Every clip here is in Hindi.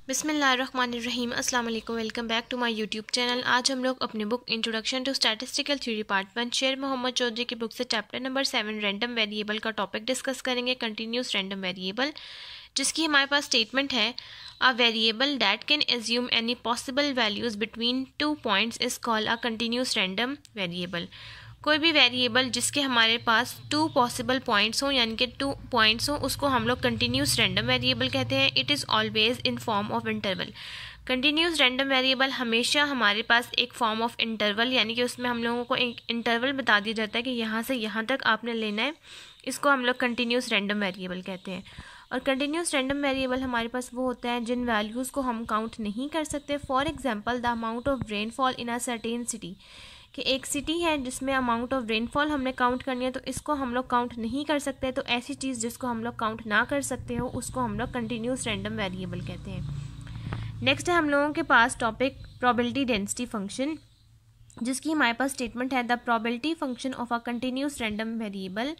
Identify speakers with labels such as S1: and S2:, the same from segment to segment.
S1: बिस्मिल्लाहिर्रहमानिर्रहीम अस्सलाम वालेकुम। Welcome back to my YouTube channel. आज हम लोग अपनी book introduction to statistical theory part 1 Sher Mohammad Chaudhry की बुक से चैप्टर नंबर 7 रैंडम वेरिएबल का टॉपिक डिस्कस करेंगे, कंटिन्यूस रैंडम वेरिएबल, जिसकी हमारे पास स्टेटमेंट है a variable that can assume any possible values between 2 points is called a continuous random variable. कोई भी वेरिएबल जिसके हमारे पास 2 पॉसिबल पॉइंट्स हों, यानी कि 2 पॉइंट्स हों, उसको हम लोग कंटिन्यूस रैंडम वेरिएबल कहते हैं। It is always in form of interval. Continuous random variable हमेशा हमारे पास एक फॉर्म ऑफ इंटरवल, यानी कि उसमें हम लोगों को एक इंटरवल बता दिया जाता है कि यहाँ से यहाँ तक आपने लेना है, इसको हम लोग कंटिन्यूस रैंडम वेरिएबल कहते हैं। और कंटिन्यूस रैंडम वेरिएबल हमारे पास वो होता है जिन वैल्यूज़ को हम काउंट नहीं कर सकते। For example the amount of rainfall in a certain city, कि एक सिटी है जिसमें अमाउंट ऑफ रेनफॉल हमने काउंट करनी है, तो इसको हम लोग काउंट नहीं कर सकते। तो ऐसी चीज़ जिसको हम लोग काउंट ना कर सकते हो उसको हम लोग कंटिन्यूस रैंडम वेरिएबल कहते हैं। नेक्स्ट है हम लोगों के पास टॉपिक प्रोबेबिलिटी डेंसिटी फंक्शन, जिसकी हमारे पास स्टेटमेंट है the probability function of a continuous random variable.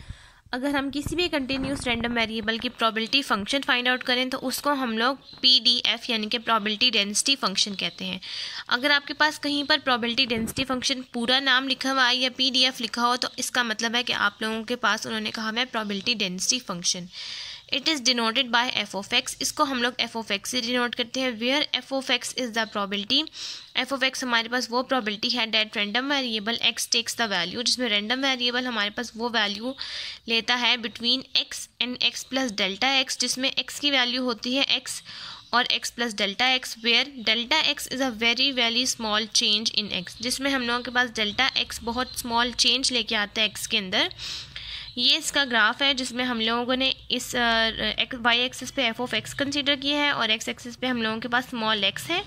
S1: अगर हम किसी भी कंटिन्यूस रैंडम वेरिएबल की प्रोबेबिलिटी फंक्शन फाइंड आउट करें तो उसको हम लोग PDF यानी कि प्रोबेबिलिटी डेंसिटी फंक्शन कहते हैं। अगर आपके पास कहीं पर प्रोबेबिलिटी डेंसिटी फंक्शन पूरा नाम लिखा हुआ है या PDF लिखा हो तो इसका मतलब है कि आप लोगों के पास उन्होंने कहा है probability density function. It is denoted by f(x), इसको हम लोग f(x) से डिनोट करते हैं। Where f(x) is the probability. f(x) हमारे पास वो प्रोबेबिलिटी है that random variable x takes the value, जिसमें रैंडम वेरिएबल हमारे पास वो वैल्यू लेता है between x and x plus delta x, जिसमें x की वैल्यू होती है x और x plus delta x, where delta x is a very small change in x, जिसमें हम लोगों के पास डेल्टा x बहुत स्मॉल चेंज लेके आता है x के अंदर। ये इसका ग्राफ है जिसमें हम लोगों ने इस y एक्सिस पे f(x) कंसीडर किया है और x एक्सिस पे हम लोगों के पास स्मॉल x है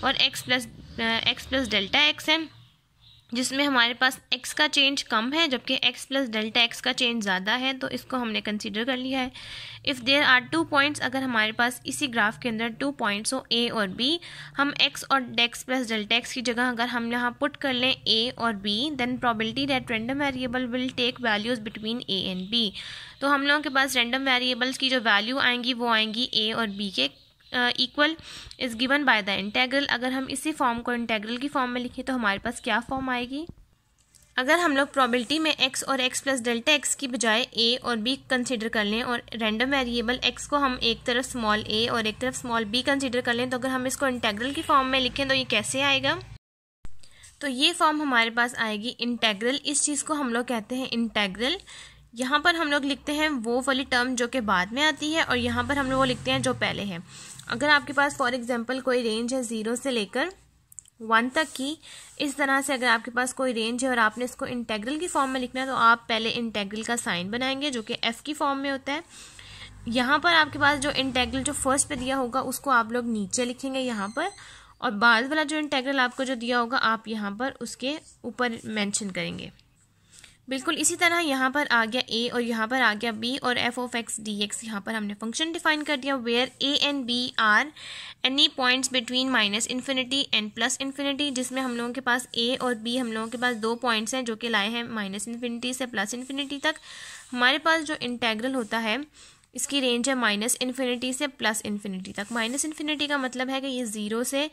S1: और x प्लस डेल्टा x है, जिसमें हमारे पास x का चेंज कम है जबकि x प्लस डेल्टा x का चेंज ज़्यादा है, तो इसको हमने कंसीडर कर लिया है। इफ़ देयर आर 2 पॉइंट्स, अगर हमारे पास इसी ग्राफ के अंदर 2 पॉइंट्स हो A और B, हम x और x प्लस डेल्टा x की जगह अगर हम यहाँ पुट कर लें A और B, then probability that random variable will take values between A and B। तो हम लोगों के पास रैंडम वेरिएबल्स की जो वैल्यू आएंगी वो आएंगी A और B के equal is given by the integral. अगर हम इसी फॉर्म को इंटेग्रल की फॉर्म में लिखें तो हमारे पास क्या फॉर्म आएगी? अगर हम लोग प्रोबेबिलिटी में x और x प्लस डेल्टा x की बजाय a और b कंसीडर कर लें और रैंडम वेरिएबल x को हम एक तरफ स्मॉल a और एक तरफ स्मॉल b कंसीडर कर लें, तो अगर हम इसको इंटेग्रल की फॉर्म में लिखें तो ये कैसे आएगा? तो ये फॉर्म हमारे पास आएगी इंटेग्रल। इस चीज़ को हम लोग कहते हैं इंटेग्रल। यहाँ पर हम लोग लिखते हैं वो वाली टर्म जो कि बाद में आती है और यहाँ पर हम लोग वो लिखते हैं जो पहले है। अगर आपके पास फॉर एग्जांपल कोई रेंज है 0 से लेकर 1 तक की, इस तरह से अगर आपके पास कोई रेंज है और आपने इसको इंटेग्रल की फॉर्म में लिखना है तो आप पहले इंटेग्रल का साइन बनाएंगे जो कि f की फॉर्म में होता है। यहाँ पर आपके पास जो इंटेग्रल जो फर्स्ट पे दिया होगा उसको आप लोग नीचे लिखेंगे यहाँ पर, और बाद वाला जो इंटेग्रल आपको जो दिया होगा आप यहाँ पर उसके ऊपर मेंशन करेंगे। बिल्कुल इसी तरह यहाँ पर आ गया a और यहाँ पर आ गया b और f(x) dx, यहाँ पर हमने फंक्शन डिफाइन कर दिया where a and b are any points between minus infinity and plus infinity, जिसमें हम लोगों के पास a और b हम लोगों के पास 2 पॉइंट्स हैं जो कि लाए हैं माइनस इन्फिनिटी से प्लस इन्फिनिटी तक। हमारे पास जो इंटेग्रल होता है इसकी रेंज है माइनस इन्फिनिटी से प्लस इन्फिनिटी तक। माइनस इन्फिनिटी का मतलब है कि ये 0 से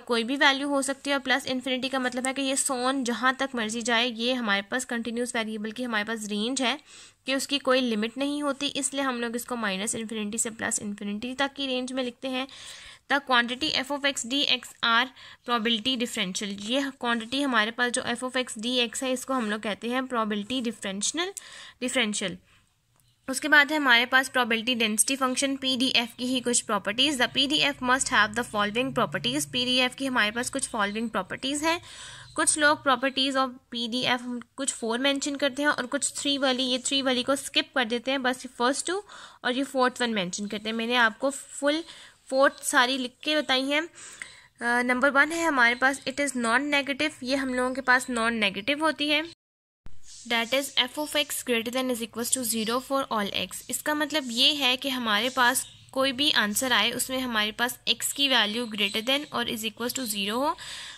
S1: कोई भी वैल्यू हो सकती है और प्लस इन्फिनिटी का मतलब है कि ये सोन जहाँ तक मर्जी जाए। ये हमारे पास कंटिन्यूस वेरिएबल की हमारे पास रेंज है कि उसकी कोई लिमिट नहीं होती, इसलिए हम लोग इसको माइनस इन्फिनिटी से प्लस इन्फिनिटी तक की रेंज में लिखते हैं। The quantity f(x) dx are probability differential. ये क्वांटिटी हमारे पास जो f(x) dx है इसको हम लोग कहते हैं प्रोबेबिलिटी डिफरेंशियल। उसके बाद है हमारे पास प्रोबेबिलिटी डेंसिटी फंक्शन PDF की ही कुछ properties. The PDF must have the following properties. PDF की हमारे पास कुछ फॉलोइंग प्रॉपर्टीज़ हैं। कुछ लोग प्रॉपर्टीज़ ऑफ PDF कुछ 4 मेंशन करते हैं और कुछ 3 वाली, ये 3 वाली को स्किप कर देते हैं, बस ये फर्स्ट 2 और ये 4th 1 मेंशन करते हैं। मैंने आपको फुल 4th सारी लिख के बताई हैं। नंबर 1 है हमारे पास इट इज़ नॉन नेगेटिव। ये हम लोगों के पास नॉन नेगेटिव होती है। That is f(x) greater than is equals to 0 for all x। इसका मतलब ये है कि हमारे पास कोई भी आंसर आए उसमें हमारे पास x की वैल्यू ग्रेटर देन और इज इक्वल्स टू 0 हो।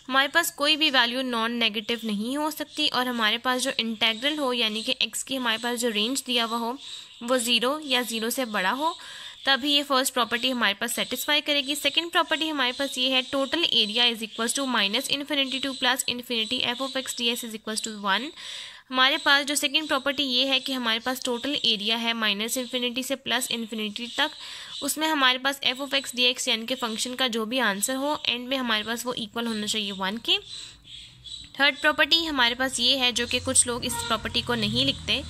S1: हमारे पास कोई भी वैल्यू नॉन नेगेटिव नहीं हो सकती और हमारे पास जो इंटेग्रल हो यानी कि x की हमारे पास जो रेंज दिया हुआ हो वो 0 या 0 से बड़ा हो। तभी ये फर्स्ट प्रॉपर्टी हमारे पास सेटिस्फाई करेगी। सेकंड प्रॉपर्टी हमारे पास ये है total area is equal to minus infinity to plus infinity F of x D x is equal to 1। हमारे पास जो सेकंड प्रॉपर्टी ये है कि हमारे पास टोटल एरिया है माइनस इन्फिनिटी से प्लस इन्फिनिटी तक, उसमें हमारे पास F of x D X यानी कि फंक्शन का जो भी आंसर हो एंड में हमारे पास वो इक्वल होना चाहिए 1 के। थर्ड प्रॉपर्टी हमारे पास ये है जो कि कुछ लोग इस प्रॉपर्टी को नहीं लिखते,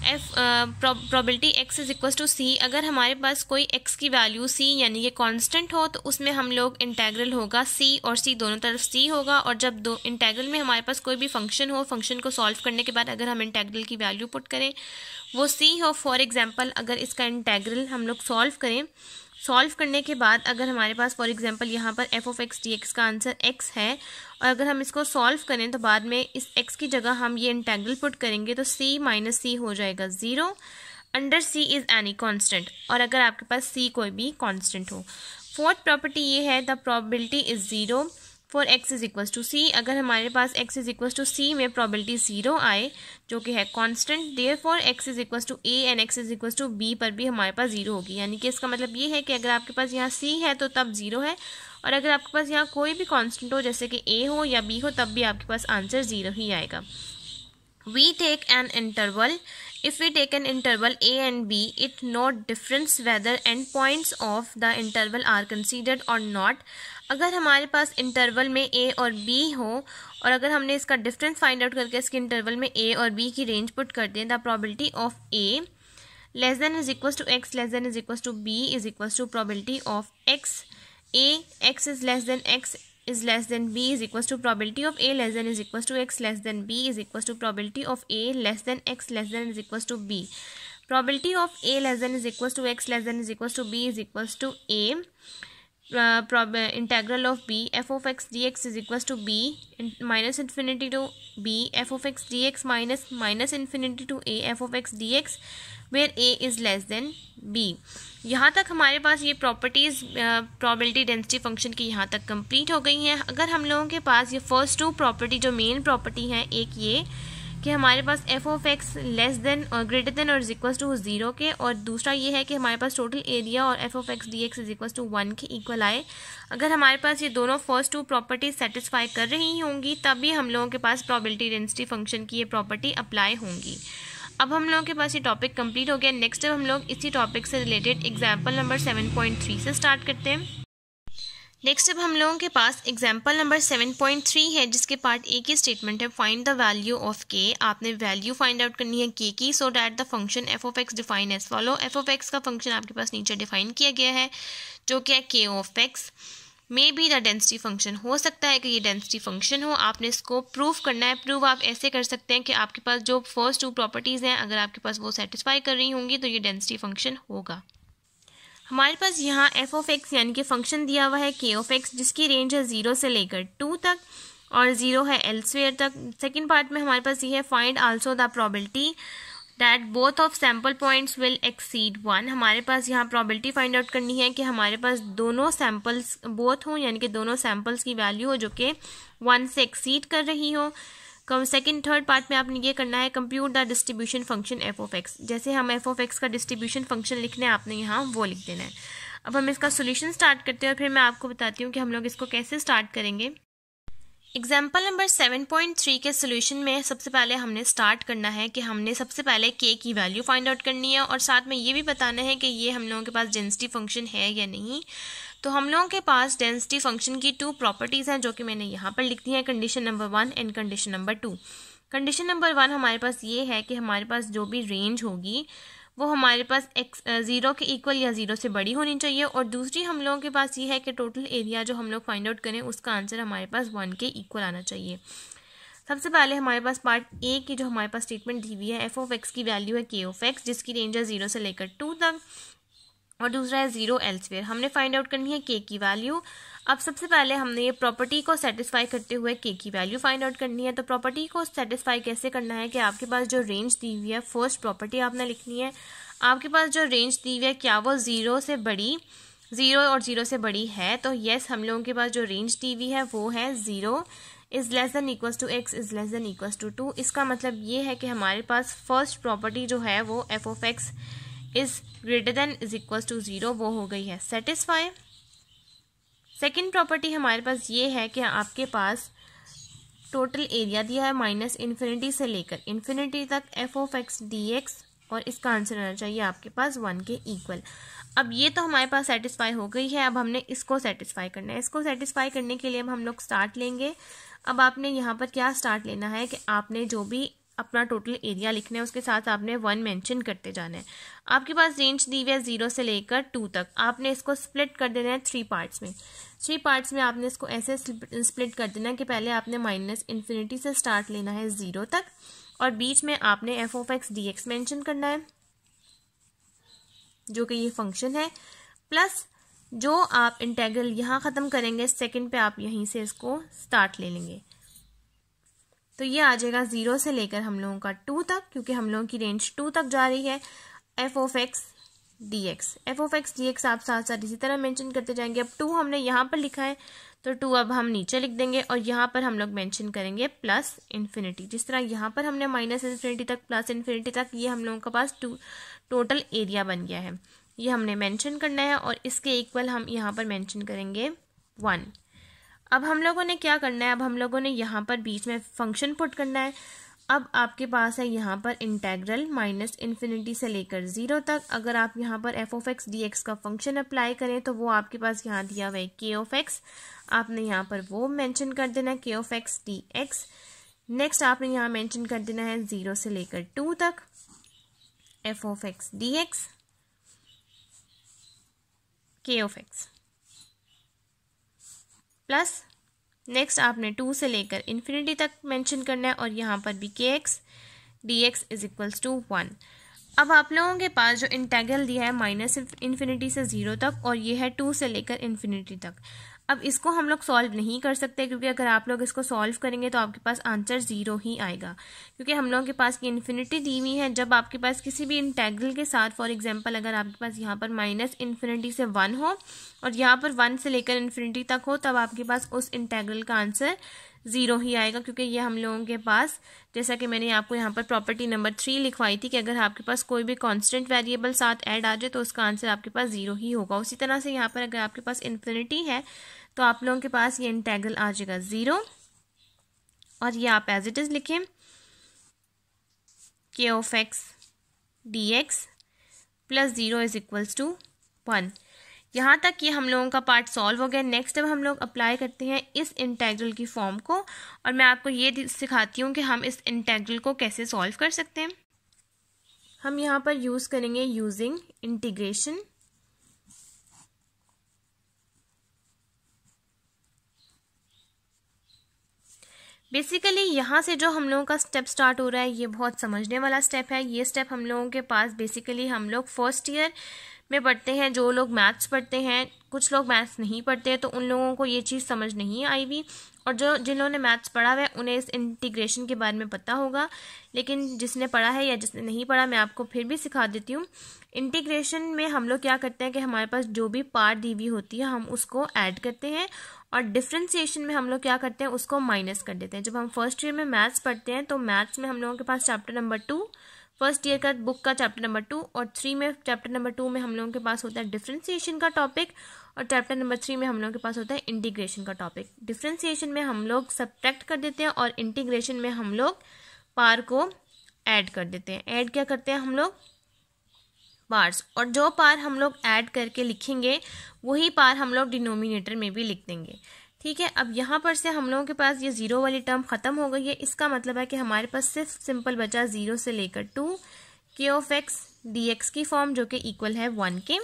S1: probability X is equal to C. अगर हमारे पास कोई एक्स की वैल्यू सी यानी कि कांस्टेंट हो तो उसमें हम लोग इंटेग्रल होगा सी और सी दोनों तरफ सी होगा, और जब दो इंटेग्रल में हमारे पास कोई भी फंक्शन हो, फंक्शन को सॉल्व करने के बाद अगर हम इंटेग्रल की वैल्यू पुट करें वो सी हो। फॉर एग्जांपल अगर इसका इंटेग्रल हम लोग सॉल्व करें, सॉल्व करने के बाद अगर हमारे पास फॉर एग्जांपल यहाँ पर F of x D x का आंसर एक्स है, और अगर हम इसको सॉल्व करें तो बाद में इस एक्स की जगह हम ये इंटेग्रल पुट करेंगे तो सी माइनस सी हो जाएगा 0 under C is any constant, और अगर आपके पास सी कोई भी कांस्टेंट हो। फोर्थ प्रॉपर्टी ये है the probability is 0 for X is equal to C. अगर हमारे पास X is equal to C में प्रोबेबिलिटी 0 आए जो कि है constant, therefore X is equal to A and X is equal to B पर भी हमारे पास 0 होगी। यानी कि इसका मतलब ये है कि अगर आपके पास यहाँ सी है तो तब 0 है, और अगर आपके पास यहाँ कोई भी कांस्टेंट हो जैसे कि ए हो या बी हो तब भी आपके पास आंसर 0 ही आएगा। We take an interval, if we take an interval a and b, it note difference whether endpoints of the interval are considered or not। अगर हमारे पास इंटरवल में a और b हो और अगर हमने इसका डिफरेंस फाइंड आउट करके इसके इंटरवल में a और b की रेंज पुट कर दें, the probability of a less than is equal to x less than is equal to b is equal to probability of x x is less than x is less than b is equals to probability of a less than is equals to x less than b is equals to probability of a less than x less than is equals to b। probability of a less than is equals to x less than is equals to b is equals to a integral of b f of x dx is equals to b minus infinity to b f of x dx minus infinity to a f of x dx where a is less than b। यहाँ तक हमारे पास ये प्रॉपर्टीज़ प्रोबेबिलिटी डेंसिटी फंक्शन की यहाँ तक कंप्लीट हो गई हैं। अगर हम लोगों के पास ये फर्स्ट 2 प्रॉपर्टी जो मेन प्रॉपर्टी हैं, एक ये कि हमारे पास F of X less than और ग्रेटर देन और इज इक्वल टू 0 के, और दूसरा ये है कि हमारे पास टोटल एरिया और F of x D x is equal to 1 के इक्वल आए। अगर हमारे पास ये दोनों फर्स्ट 2 प्रॉपर्टीज सेटिस्फाई कर रही होंगी तभी हम लोगों के पास प्रोबेबिलिटी डेंसिटी फंक्शन की ये प्रॉपर्टी अप्लाई होंगी। अब हम लोगों के पास ये टॉपिक कंप्लीट हो गया। नेक्स्ट अब हम लोग इसी टॉपिक से रिलेटेड एग्जाम्पल नंबर 7.3 से स्टार्ट करते हैं। नेक्स्ट अब हम लोगों के पास एग्जाम्पल नंबर 7.3 है जिसके पार्ट ए की स्टेटमेंट है फाइंड द वैल्यू ऑफ के। आपने वैल्यू फाइंड आउट करनी है के की, so that the function f of x define as follow. F of x का फंक्शन आपके पास नीचे डिफाइन किया गया है जो कि है के of x may be the density function. हो सकता है कि ये डेंसिटी फंक्शन हो, आपने इसको प्रूव करना है। प्रूव आप ऐसे कर सकते हैं कि आपके पास जो फर्स्ट 2 प्रॉपर्टीज़ हैं अगर आपके पास वो सेटिस्फाई कर रही होंगी तो ये डेंसिटी फंक्शन होगा। हमारे पास यहाँ एफ ऑफ एक्स यानी कि फंक्शन दिया हुआ है के ऑफ एक्स जिसकी रेंज है 0 से लेकर 2 तक और 0 है एल्सवेयर तक। सेकेंड पार्ट में हमारे पास ये है find also the probability that both of sample points will exceed 1। हमारे पास यहाँ प्रॉबिलिटी फाइंड आउट करनी है कि हमारे पास दोनों सैम्पल्स बोथ हों यानी कि दोनों सैम्पल्स की वैल्यू हो जो कि 1 से एक्सीड कर रही हो। सेकंड थर्ड पार्ट में आपने ये करना है compute the distribution function f of x. जैसे हम एफ ऑफ एक्स का डिस्ट्रीब्यूशन फंक्शन लिखने आपने यहाँ वो लिख देना है। अब हम इसका सोल्यूशन स्टार्ट करते हैं और फिर मैं आपको बताती हूँ कि हम लोग इसको कैसे स्टार्ट करेंगे। एग्जाम्पल नंबर 7.3 के सोल्यूशन में सबसे पहले हमने स्टार्ट करना है कि हमने सबसे पहले के की वैल्यू फाइंड आउट करनी है और साथ में ये भी बताना है कि ये हम लोगों के पास डेंसिटी फंक्शन है या नहीं। तो हम लोगों के पास डेंसिटी फंक्शन की 2 प्रॉपर्टीज़ हैं जो कि मैंने यहाँ पर लिख दी है, condition number 1 and condition number 2। Condition number 1 हमारे पास ये है कि हमारे पास जो भी रेंज होगी वो हमारे पास x 0 के इक्वल या 0 से बड़ी होनी चाहिए, और दूसरी हम लोगों के पास ये है कि टोटल एरिया जो हम लोग फाइंड आउट करें उसका आंसर हमारे पास 1 के इक्वल आना चाहिए। सबसे पहले हमारे पास पार्ट ए की जो हमारे पास स्टेटमेंट दी हुई है एफ ऑफ एक्स की वैल्यू है के ऑफ एक्स जिसकी रेंज है 0 से लेकर 2 तक और दूसरा है 0 एल्सवेयर। हमने फाइंड आउट करनी है के की वैल्यू। अब सबसे पहले हमने ये प्रॉपर्टी को सेटिस्फाई करते हुए के की वैल्यू फाइंड आउट करनी है। तो प्रॉपर्टी को सेटिस्फाई कैसे करना है कि आपके पास जो रेंज दी हुई है फर्स्ट प्रॉपर्टी आपने लिखनी है। आपके पास जो रेंज दी हुई है क्या वो 0 और 0 से बड़ी है, तो येस हम लोगों के पास जो रेंज दी हुई है वो है 0 is less than equals to x is less than equals to 2। इसका मतलब ये है कि हमारे पास फर्स्ट प्रॉपर्टी जो है वो f of x is greater than is equal to 0, वो हो गई है सेटिस्फाई। सेकेंड प्रॉपर्टी हमारे पास ये है कि आपके पास टोटल एरिया दिया है माइनस इन्फिनिटी से लेकर इन्फिनिटी तक f of x D x, और इसका आंसर आना चाहिए आपके पास 1 के इक्वल। अब ये तो हमारे पास सेटिस्फाई हो गई है, अब हमने इसको सेटिस्फाई करना है। इसको सेटिस्फाई करने के लिए अब हम लोग स्टार्ट लेंगे। अब आपने यहाँ पर क्या स्टार्ट लेना है कि आपने जो भी अपना टोटल एरिया लिखना है उसके साथ आपने 1 मेंशन करते जाना है। आपके पास रेंज दी हुई है 0 से लेकर 2 तक। आपने इसको स्प्लिट कर देना है 3 पार्ट्स में। 3 पार्ट्स में आपने इसको ऐसे स्प्लिट कर देना है कि पहले आपने माइनस इन्फिनिटी से स्टार्ट लेना है 0 तक, और बीच में आपने F of x D x mention करना है जो कि ये फंक्शन है, प्लस जो आप इंटेग्रल यहाँ ख़त्म करेंगे सेकंड पे आप यहीं से इसको स्टार्ट ले लेंगे। तो ये आ जाएगा 0 से लेकर हम लोगों का 2 तक, क्योंकि हम लोगों की रेंज 2 तक जा रही है। F of x D x, F of x D x आप साथ साथ इसी तरह मेंशन करते जाएंगे। अब 2 हमने यहाँ पर लिखा है तो 2 अब हम नीचे लिख देंगे, और यहाँ पर हम लोग मेंशन करेंगे प्लस इन्फिनिटी। जिस तरह यहाँ पर हमने माइनस इन्फिनिटी तक प्लस इन्फिनिटी तक, ये हम लोगों के पास टोटल एरिया बन गया है, ये हमने मेंशन करना है, और इसके इक्वल हम यहाँ पर मेंशन करेंगे 1। अब हम लोगों ने क्या करना है, अब हम लोगों ने यहाँ पर बीच में फंक्शन पुट करना है। अब आपके पास है यहाँ पर इंटेग्रल माइनस इन्फिनिटी से लेकर 0 तक। अगर आप यहाँ पर F of x D x का फंक्शन अप्लाई करें तो वो आपके पास यहाँ दिया हुआ है के ऑफ एक्स, आपने यहाँ पर वो मेंशन कर देना है के of x D x. Next आपने यहाँ मेंशन कर देना है 0 से लेकर 2 तक f of x D x के ऑफ एक्स, प्लस नेक्स्ट आपने 2 से लेकर इन्फिनिटी तक मेंशन करना है, और यहाँ पर भी k x D x is equals to 1। अब आप लोगों के पास जो इंटेग्रल दिया है माइनस इन्फिनिटी से 0 तक, और ये है 2 से लेकर इन्फिनिटी तक। अब इसको हम लोग सॉल्व नहीं कर सकते, क्योंकि अगर आप लोग इसको सॉल्व करेंगे तो आपके पास आंसर 0 ही आएगा, क्योंकि हम लोगों के पास ये इन्फिनिटी दी हुई है। जब आपके पास किसी भी इंटेग्रल के साथ, फॉर एग्जांपल अगर आपके पास यहाँ पर माइनस इन्फिनिटी से 1 हो और यहाँ पर 1 से लेकर इन्फिनिटी तक हो, तब आपके पास उस इंटेग्रल का आंसर 0 ही आएगा, क्योंकि ये हम लोगों के पास, जैसा कि मैंने आपको यहाँ पर प्रॉपर्टी नंबर 3 लिखवाई थी कि अगर आपके पास कोई भी कांस्टेंट वेरिएबल साथ ऐड आ जाए तो उसका आंसर आपके पास 0 ही होगा। उसी तरह से यहाँ पर अगर आपके पास इन्फिनिटी है तो आप लोगों के पास ये इंटेग्रल आ जाएगा 0, और ये आप एज इट इज लिखें k of x D x plus 0 is equals to 1। यहाँ तक ये हम लोगों का पार्ट सॉल्व हो गया। नेक्स्ट अब हम लोग अप्लाई करते हैं इस इंटेग्रल की फॉर्म को, और मैं आपको ये सिखाती हूँ कि हम इस इंटेग्रल को कैसे सॉल्व कर सकते हैं। हम यहाँ पर यूज़ करेंगे यूजिंग इंटीग्रेशन। बेसिकली यहाँ से जो हम लोगों का स्टेप स्टार्ट हो रहा है ये बहुत समझने वाला स्टेप है। ये स्टेप हम लोगों के पास बेसिकली हम लोग फर्स्ट ईयर में पढ़ते हैं। जो लोग मैथ्स पढ़ते हैं, कुछ लोग मैथ्स नहीं पढ़ते, तो उन लोगों को ये चीज़ समझ नहीं आई हुई, और जिन्होंने मैथ्स पढ़ा हुआ है उन्हें इस इंटीग्रेशन के बारे में पता होगा। लेकिन जिसने पढ़ा है या जिसने नहीं पढ़ा, मैं आपको फिर भी सिखा देती हूँ। इंटीग्रेशन में हम लोग क्या करते हैं कि हमारे पास जो भी पार्ट दी हुई होती है हम उसको ऐड करते हैं, और डिफ्रेंसिएशन में हम लोग क्या करते हैं, उसको माइनस कर देते हैं। जब हम फर्स्ट ईयर में मैथ्स पढ़ते हैं तो मैथ्स में हम लोगों के पास चैप्टर नंबर 2, फर्स्ट ईयर का बुक का चैप्टर नंबर 2, और 3 में चैप्टर नंबर 2 में हम लोगों के पास होता है डिफ्रेंसिएशन का टॉपिक, और चैप्टर नंबर 3 में हम लोगों के पास होता है इंटीग्रेशन का टॉपिक। डिफ्रेंसिएशन में हम लोग सब्ट्रैक्ट कर देते हैं, और इंटीग्रेशन में हम लोग पार को ऐड कर देते हैं। ऐड क्या करते हैं हम लोग, पार्स, और जो पार हम लोग ऐड करके लिखेंगे वही पार हम लोग डिनोमिनेटर में भी लिख देंगे। ठीक है, अब यहाँ पर से हम लोगों के पास ये 0 वाली टर्म खत्म हो गई है। इसका मतलब है कि हमारे पास सिर्फ सिंपल बचा 0 से लेकर 2 के ऑफ एक्स डी एक्स की फॉर्म, जो कि इक्वल है 1 के।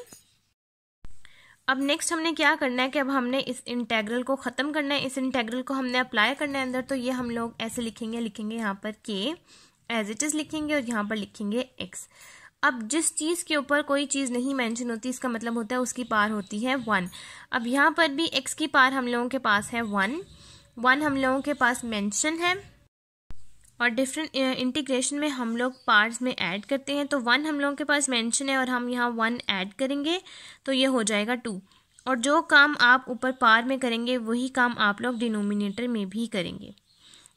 S1: अब नेक्स्ट हमने क्या करना है कि अब हमने इस इंटेग्रल को ख़त्म करना है, इस इंटेग्रल को हमने अप्लाई करना है अंदर। तो ये हम लोग ऐसे लिखेंगे यहाँ पर के एज इट इज़ लिखेंगे, और यहाँ पर लिखेंगे एक्स। अब जिस चीज़ के ऊपर कोई चीज़ नहीं मेंशन होती, इसका मतलब होता है उसकी पार होती है 1। अब यहाँ पर भी x की पार हम लोगों के पास है 1 हम लोगों के पास मेंशन है, और डिफरेंट इंटीग्रेशन में हम लोग पार्ट्स में ऐड करते हैं। तो 1 हम लोगों के पास मेंशन है, और हम यहाँ 1 ऐड करेंगे तो ये हो जाएगा 2। और जो काम आप ऊपर पार में करेंगे वही काम आप लोग डिनोमिनेटर में भी करेंगे।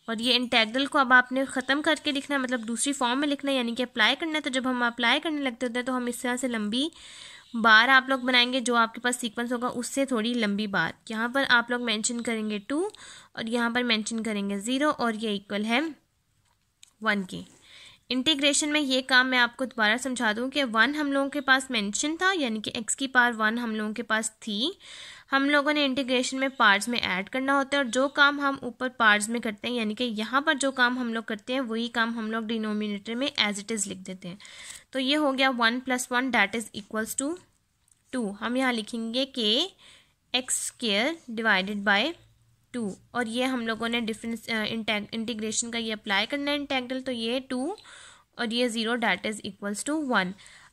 S1: और ये इंटेग्रल को अब आपने ख़त्म करके लिखना है, मतलब दूसरी फॉर्म में लिखना है, यानी कि अप्लाई करना है। तो जब हम अप्लाई करने लगते होते हैं तो हम इस तरह से लंबी बार आप लोग बनाएंगे, जो आपके पास सीक्वेंस होगा उससे थोड़ी लंबी बार। यहाँ पर आप लोग मेंशन करेंगे 2 और यहाँ पर मेंशन करेंगे 0 और ये इक्वल है 1 के। इंटीग्रेशन में ये काम मैं आपको दोबारा समझा दूं कि 1 हम लोगों के पास मेंशन था, यानी कि x की पावर 1 हम लोगों के पास थी। हम लोगों ने इंटीग्रेशन में पार्ट्स में ऐड करना होता है और जो काम हम ऊपर पार्ट्स में करते हैं, यानी कि यहाँ पर जो काम हम लोग करते हैं वही काम हम लोग डिनोमिनेटर में एज इट इज़ लिख देते हैं। तो ये हो गया 1 + 1 दैट इज़ इक्वल्स टू 2। हम यहाँ लिखेंगे कि x² डिवाइडेड बाय 2 और ये हम लोगों ने डिफरेंस इंटीग्रेशन का ये अप्लाई करना है इंटेग्रल। तो ये 2 और ये 0 दैट इज़ इक्वल्स टू 1।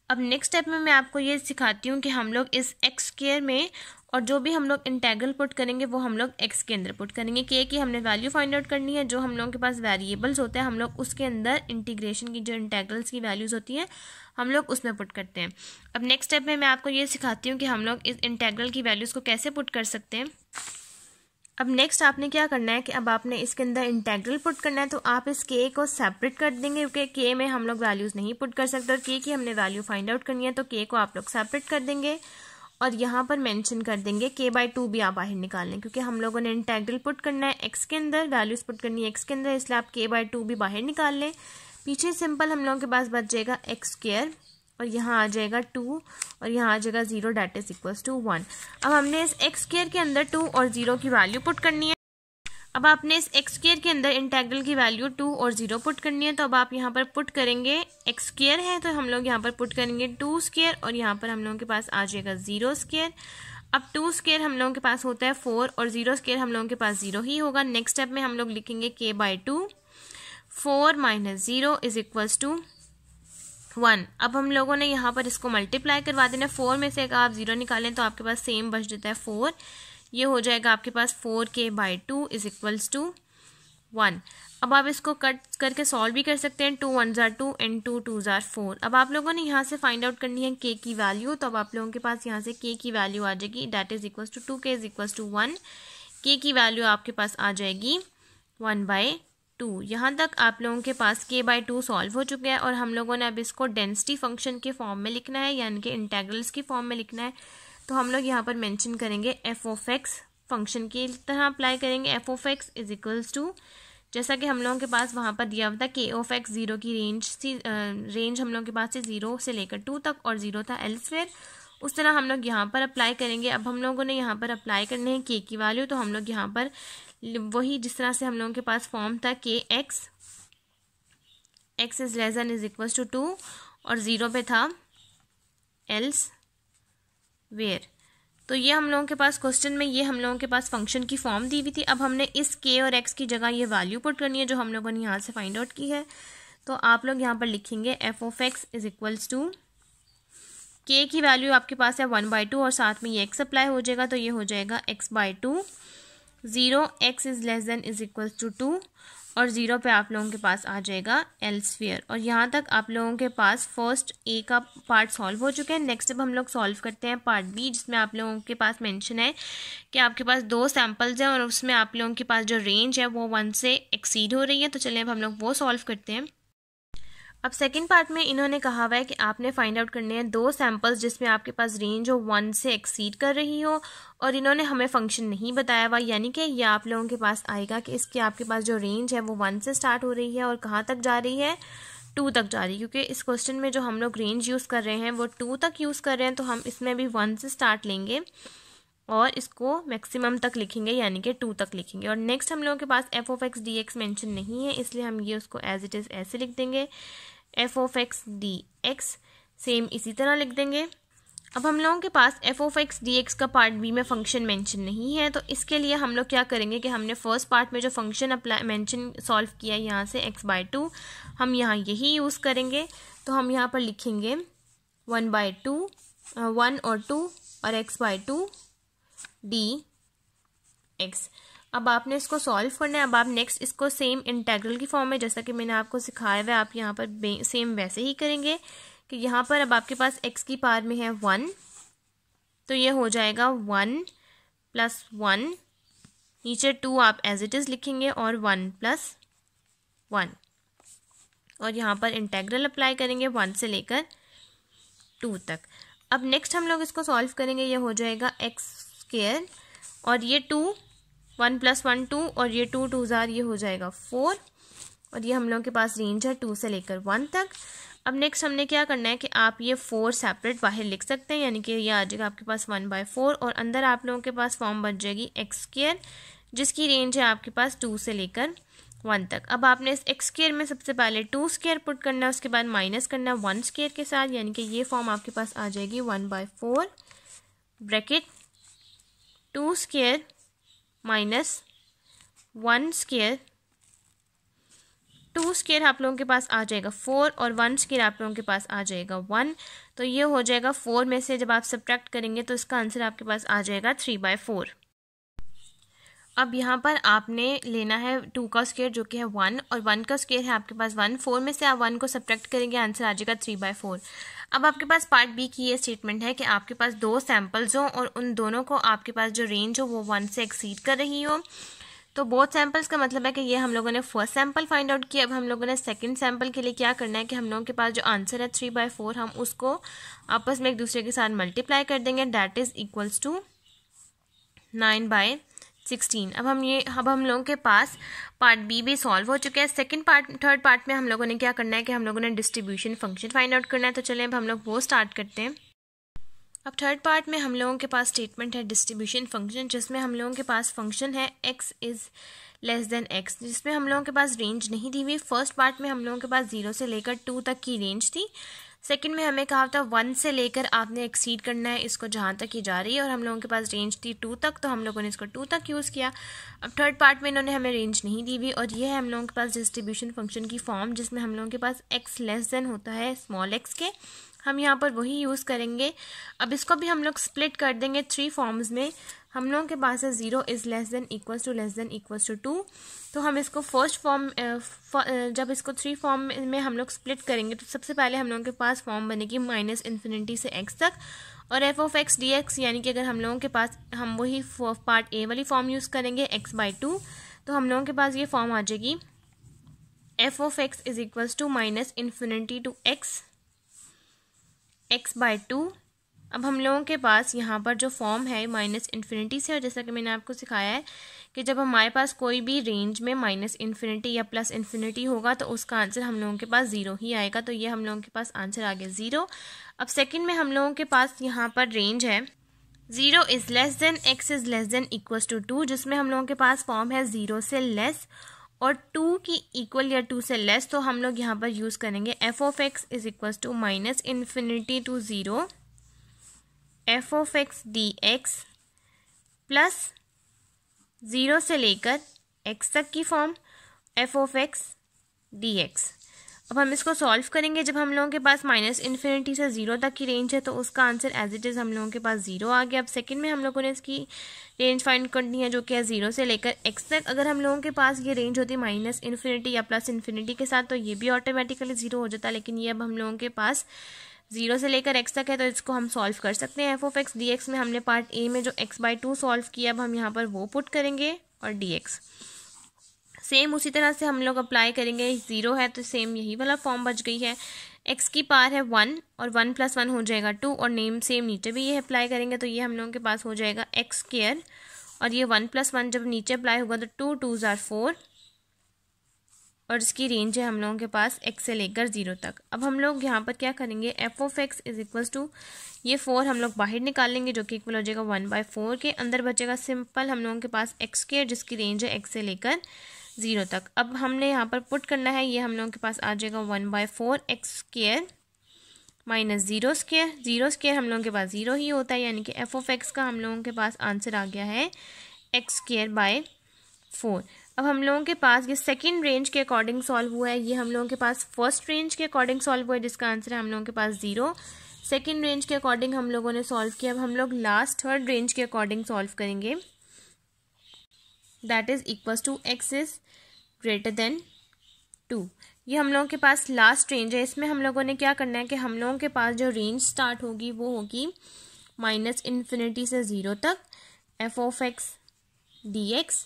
S1: अब नेक्स्ट स्टेप में मैं आपको ये सिखाती हूँ कि हम लोग इस x² में और जो भी हम लोग इंटेग्रल पुट करेंगे वो हम लोग x के अंदर पुट करेंगे। k की हमने वैल्यू फाइंड आउट करनी है, जो हम लोगों के पास वेरिएबल्स होते हैं हम लोग उसके अंदर इंटीग्रेशन की जो इंटेग्रल्स की वैल्यूज़ होती हैं हम लोग उसमें पुट करते हैं। अब नेक्स्ट स्टेप में मैं आपको ये सिखाती हूँ कि हम लोग इस इंटेग्रल की वैल्यूज़ को कैसे पुट कर सकते हैं। अब नेक्स्ट आपने क्या करना है कि अब आपने इसके अंदर इंटेग्रल पुट करना है, तो आप इस k को सेपरेट कर देंगे क्योंकि k में हम लोग वैल्यूज़ नहीं पुट कर सकते और k की हमने वैल्यू फाइंड आउट करनी है। तो k को आप लोग सेपरेट कर देंगे और यहाँ पर मेंशन कर देंगे k/2 भी आप बाहर निकाल लें, क्योंकि हम लोगों ने इंटेग्रल पुट करना है x के अंदर, वैल्यूज़ पुट करनी है x के अंदर, इसलिए आप k/2 भी बाहर निकाल लें। पीछे सिंपल हम लोगों के पास बच जाएगा x² और यहाँ आ जाएगा 2 और यहाँ आ जाएगा 0 दैट इज इक्वल्स टू 1। अब हमने इस x² के अंदर 2 और 0 की वैल्यू पुट करनी है। अब आपने इस x² के अंदर इंटेग्रल की वैल्यू 2 और 0 पुट करनी है। तो अब आप यहाँ पर पुट करेंगे x² है तो हम लोग यहाँ पर पुट करेंगे 2² और यहाँ पर हम लोगों के पास आ जाएगा 0²। अब 2² हम लोगों के पास होता है 4 और 0² हम लोगों के पास 0 ही होगा। नेक्स्ट स्टेप में हम लोग लिखेंगे k/2, 4 - 0 इज इक्वल्स टू 1। अब हम लोगों ने यहाँ पर इसको मल्टीप्लाई करवा देना। 4 में से अगर आप 0 निकालें तो आपके पास सेम बच जाता है 4। ये हो जाएगा आपके पास 4k/2 इज इक्वल्स टू 1। अब आप इसको कट करके सॉल्व भी कर सकते हैं। 2 1s are 2 and 2 2s are 4। अब आप लोगों ने यहाँ से फाइंड आउट करनी है k की वैल्यू। तो अब आप लोगों के पास यहाँ से k की वैल्यू आ जाएगी that is equals to 2k is equals to 1। k की वैल्यू आपके पास आ जाएगी 1/2। यहाँ तक आप लोगों के पास k/2 सॉल्व हो चुका है और हम लोगों ने अब इसको डेंसिटी फंक्शन के फॉर्म में लिखना है, यानी कि इंटेग्रल्स की फॉर्म में लिखना है। तो हम लोग यहाँ पर मेंशन करेंगे f(x) फंक्शन की तरह अप्लाई करेंगे। f(x) इज इक्वल्स टू, जैसा कि हम लोगों के पास वहाँ पर दिया हुआ था k(x) 0 की रेंज हम लोगों के पास से 0 से लेकर 2 तक और 0 था एल्सवेयर, उस तरह हम लोग यहाँ पर अप्लाई करेंगे। अब हम लोगों ने यहाँ पर अप्लाई करने हैं k की वैल्यू। तो हम लोग यहाँ पर वही जिस तरह से हम लोगों के पास फॉर्म था kx x is less than is equals to 2 और 0 पे था एल्स वेयर। तो ये हम लोगों के पास क्वेश्चन में ये हम लोगों के पास फंक्शन की फॉर्म दी हुई थी। अब हमने इस k और x की जगह ये वैल्यू पुट करनी है जो हम लोगों ने यहाँ से फाइंड आउट की है। तो आप लोग यहाँ पर लिखेंगे f(x) is equals to k की वैल्यू आपके पास है 1/2 और साथ में ये x अप्लाई हो जाएगा। तो ये हो जाएगा x/2, 0 x is less than is equals to 2 और 0 पे आप लोगों के पास आ जाएगा एल्सवेयर। और यहाँ तक आप लोगों के पास फर्स्ट ए का पार्ट सॉल्व हो चुका है। नेक्स्ट अब हम लोग सॉल्व करते हैं पार्ट बी, जिसमें आप लोगों के पास मेंशन है कि आपके पास 2 सैम्पल्स हैं और उसमें आप लोगों के पास जो रेंज है वो 1 से एक्सीड हो रही है। तो चलिए अब हम लोग वो सॉल्व करते हैं। अब सेकंड पार्ट में इन्होंने कहा हुआ है कि आपने फाइंड आउट करने हैं 2 सैम्पल्स जिसमें आपके पास रेंज हो 1 से एक्सीड कर रही हो और इन्होंने हमें फंक्शन नहीं बताया हुआ, यानी कि ये आप लोगों के पास आएगा कि इसके आपके पास जो रेंज है वो 1 से स्टार्ट हो रही है और कहाँ तक जा रही है 2 तक जा रही है। क्योंकि इस क्वेश्चन में जो हम लोग रेंज यूज़ कर रहे हैं वो 2 तक यूज़ कर रहे हैं, तो हम इसमें भी 1 से स्टार्ट लेंगे और इसको मैक्सिमम तक लिखेंगे यानी कि 2 तक लिखेंगे। और नेक्स्ट हम लोगों के पास f(x) dx मेंशन नहीं है, इसलिए हम ये उसको एज इट इज़ ऐसे लिख देंगे f(x) dx सेम इसी तरह लिख देंगे। अब हम लोगों के पास f(x) dx का पार्ट बी में फंक्शन मेंशन नहीं है, तो इसके लिए हम लोग क्या करेंगे कि हमने फर्स्ट पार्ट में जो फंक्शन अप्लाई मेंशन सॉल्व किया यहाँ से x/2 हम यहाँ यही यूज़ करेंगे। तो हम यहाँ पर लिखेंगे 1/2 1 और 2 और x/2 dx। अब आपने इसको सॉल्व करना है। अब आप नेक्स्ट इसको सेम इंटेग्रल की फॉर्म में जैसा कि मैंने आपको सिखाया हुआ है आप यहाँ पर सेम वैसे ही करेंगे कि यहाँ पर अब आपके पास x की पावर में है 1, तो ये हो जाएगा 1 + 1, नीचे 2 आप एज इट इज़ लिखेंगे और 1 + 1, और यहाँ पर इंटेग्रल अप्लाई करेंगे 1 से लेकर 2 तक। अब नेक्स्ट हम लोग इसको सॉल्व करेंगे, ये हो जाएगा एक्स स्क्वायर, और ये 2 1 + 1 2, और ये 2 2 ज़ार ये हो जाएगा 4, और ये हम लोगों के पास रेंज है 2 से लेकर 1 तक। अब नेक्स्ट हमने क्या करना है कि आप ये 4 सेपरेट बाहर लिख सकते हैं, यानी कि ये आ जाएगा आपके पास 1/4, और अंदर आप लोगों के पास फॉर्म बच जाएगी एक्स स्क्वायर, जिसकी रेंज है आपके पास 2 से लेकर 1 तक। अब आपने इस एक्स स्क्वायर में सबसे पहले 2 स्क्वायर पुट करना है, उसके बाद माइनस करना है 1 स्क्वायर के साथ, यानी कि ये फॉर्म आपके पास आ जाएगी 1/4 bracket 2 square minus 1 square. 2 square आप लोगों के पास आ जाएगा 4, और 1 स्क्वायर आप लोगों के पास आ जाएगा 1, तो ये हो जाएगा 4 में से जब आप सब्ट्रैक्ट करेंगे तो इसका आंसर आपके पास आ जाएगा 3/4। अब यहाँ पर आपने लेना है 2 का स्क्वायर जो कि है 1, और 1 का स्क्वायर है आपके पास 1, 4 में से आप 1 को सब्ट्रैक्ट करेंगे, आंसर आ जाएगा 3/4। अब आपके पास पार्ट बी की ये स्टेटमेंट है कि आपके पास 2 सैम्पल्स हों और उन दोनों को आपके पास जो रेंज हो वो 1 से एक्सीड कर रही हो। तो बोथ सैम्पल्स का मतलब है कि ये हम लोगों ने फर्स्ट सैम्पल फाइंड आउट किया। अब हम लोगों ने सेकंड सैम्पल के लिए क्या करना है कि हम लोगों के पास जो आंसर है 3/4, हम उसको आपस में एक दूसरे के साथ मल्टीप्लाई कर देंगे, दैट इज इक्वल्स टू 9/16। अब हम लोगों के पास पार्ट बी भी सॉल्व हो चुका है। थर्ड पार्ट में हम लोगों ने क्या करना है कि हम लोगों ने डिस्ट्रीब्यूशन फंक्शन फाइंड आउट करना है। तो चलें अब हम लोग वो स्टार्ट करते हैं। अब थर्ड पार्ट में हम लोगों के पास स्टेटमेंट है डिस्ट्रीब्यूशन फंक्शन, जिसमें हम लोगों के पास फंक्शन है x is less than x, जिसमें हम लोगों के पास रेंज नहीं दी हुई। फर्स्ट पार्ट में हम लोगों के पास 0 से लेकर 2 तक की रेंज थी। सेकंड में हमें कहा था 1 से लेकर आपने एक्सीड करना है इसको जहाँ तक ही जा रही है, और हम लोगों के पास रेंज थी 2 तक, तो हम लोगों ने इसको 2 तक यूज़ किया। अब थर्ड पार्ट में इन्होंने हमें रेंज नहीं दी हुई, और ये है हम लोगों के पास डिस्ट्रीब्यूशन फंक्शन की फॉर्म, जिसमें हम लोगों के पास x लेस देन होता है स्मॉल x के। हम यहाँ पर वही यूज़ करेंगे। अब इसको भी हम लोग स्प्लिट कर देंगे 3 फॉर्म्स में। हम लोगों के पास है 0 is less than equals to 2, तो हम इसको फर्स्ट फॉर्म जब इसको 3 फॉर्म में हम लोग स्प्लिट करेंगे तो सबसे पहले हम लोगों के पास फॉर्म बनेगी -∞ से x तक, और f(x) dx, यानी कि अगर हम लोगों के पास हम वही पार्ट ए वाली फॉर्म यूज़ करेंगे x/2, तो हम लोगों के पास ये फॉर्म आ जाएगी f(x) is equals to -∞ to x/2। अब हम लोगों के पास यहाँ पर जो फॉर्म है -∞ से, और जैसा कि मैंने आपको सिखाया है कि जब हमारे पास कोई भी रेंज में -∞ या +∞ होगा तो उसका आंसर हम लोगों के पास 0 ही आएगा। तो ये हम लोगों के पास आंसर आ गया 0। अब सेकंड में हम लोगों के पास यहाँ पर रेंज है 0 is less than x is less than equals to 2, जिसमें हम लोगों के पास फॉर्म है 0 से लेस और 2 की इक्वल या 2 से लेस। तो हम लोग यहाँ पर यूज़ करेंगे f(x) is equals to -∞ to 0 f(x) dx plus 0 से लेकर x तक की फॉर्म f(x) dx। अब हम इसको सॉल्व करेंगे। जब हम लोगों के पास -∞ से 0 तक की रेंज है तो उसका आंसर एज इट इज़ हम लोगों के पास 0 आ गया। अब सेकंड में हम लोगों ने इसकी रेंज फाइंड करनी है जो कि है 0 से लेकर x तक। अगर हम लोगों के पास ये रेंज होती -∞ या +∞ के साथ तो ये भी ऑटोमेटिकली 0 हो जाता, लेकिन ये अब हम लोगों के पास 0 से लेकर x तक है, तो इसको हम सॉल्व कर सकते हैं। f(x) dx में हमने पार्ट ए में जो x/2 सॉल्व किया, अब हम यहाँ पर वो पुट करेंगे, और dx सेम उसी तरह से हम लोग अप्लाई करेंगे। 0 है तो सेम यही वाला फॉर्म बच गई है। x की पावर है 1, और 1 + 1 हो जाएगा 2, और नेम सेम नीचे भी ये अप्लाई करेंगे, तो ये हम लोगों के पास हो जाएगा x², और ये 1 + 1 जब नीचे अप्लाई होगा तो 2 2 ज़ार 4, और इसकी रेंज है हम लोगों के पास x से लेकर 0 तक। अब हम लोग यहाँ पर क्या करेंगे, f(x) इज इक्वल्स टू ये 4 हम लोग बाहर निकाल लेंगे जो कि इक्वल हो जाएगा 1/4 के। अंदर बचेगा सिंपल हम लोगों के पास x² जिसकी रेंज है x से लेकर 0 तक। अब हमने यहाँ पर पुट करना है, ये हम लोगों के पास आ जाएगा 1/4 x² माइनस 0² हम लोगों के पास 0 ही होता है, यानी कि f(x) का हम लोगों के पास आंसर आ गया है x²/4। अब हम लोगों के पास ये सेकंड रेंज के अकॉर्डिंग सॉल्व हुआ है, ये हम लोगों के पास फर्स्ट रेंज के अकॉर्डिंग सॉल्व हुआ है, जिसका आंसर है हम लोगों के पास 0। सेकंड रेंज के अकॉर्डिंग हम लोगों ने सॉल्व किया। अब हम लोग लास्ट थर्ड रेंज के अकॉर्डिंग सॉल्व करेंगे, that is equals to x is greater than 2। ये हम लोगों के पास लास्ट रेंज है। इसमें हम लोगों ने क्या करना है कि हम लोगों के पास जो रेंज स्टार्ट होगी वो होगी -∞ से 0 तक f(x) dx।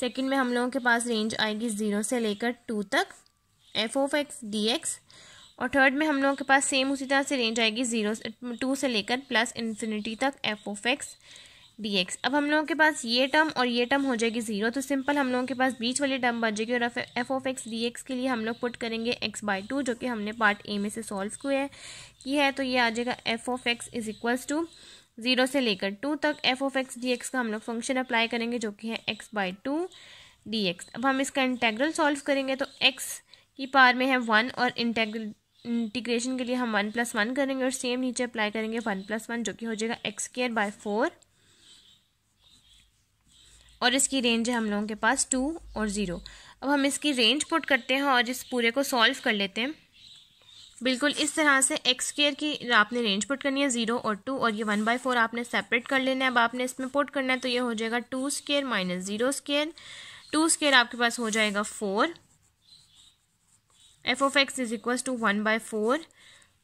S1: सेकंड में हम लोगों के पास रेंज आएगी 0 से लेकर 2 तक f of x D x, और थर्ड में हम लोगों के पास सेम उसी तरह से रेंज आएगी 2 से लेकर प्लस इन्फिनिटी तक f of x D x. अब हम लोगों के पास ये टर्म और ये टर्म हो जाएगी 0, तो सिंपल हम लोगों के पास बीच वाली टर्म बच जाएगी, और F of x D x के लिए हम लोग पुट करेंगे x/2 जो कि हमने पार्ट ए में से सॉल्व किया है, तो ये आ जाएगा f of x is equals to 0 से लेकर 2 तक f of x D x का हम लोग फंक्शन अप्लाई करेंगे जो कि है x/2 dx। अब हम इसका इंटेग्रल सॉल्व करेंगे तो x की पावर में है 1 और इंटीग्रेशन के लिए हम 1 + 1 करेंगे और सेम नीचे अप्लाई करेंगे 1 + 1 जो कि हो जाएगा x²/4, और इसकी रेंज है हम लोगों के पास 2 और 0। अब हम इसकी रेंज पुट करते हैं और इस पूरे को सॉल्व कर लेते हैं। बिल्कुल इस तरह से x² की आपने रेंज पुट करनी है 0 और 2, और ये 1/4 आपने सेपरेट कर लेना है। अब आपने इसमें पुट करना है तो ये हो जाएगा 2² - 0², 2² आपके पास हो जाएगा 4, f of x is equals to 1/4,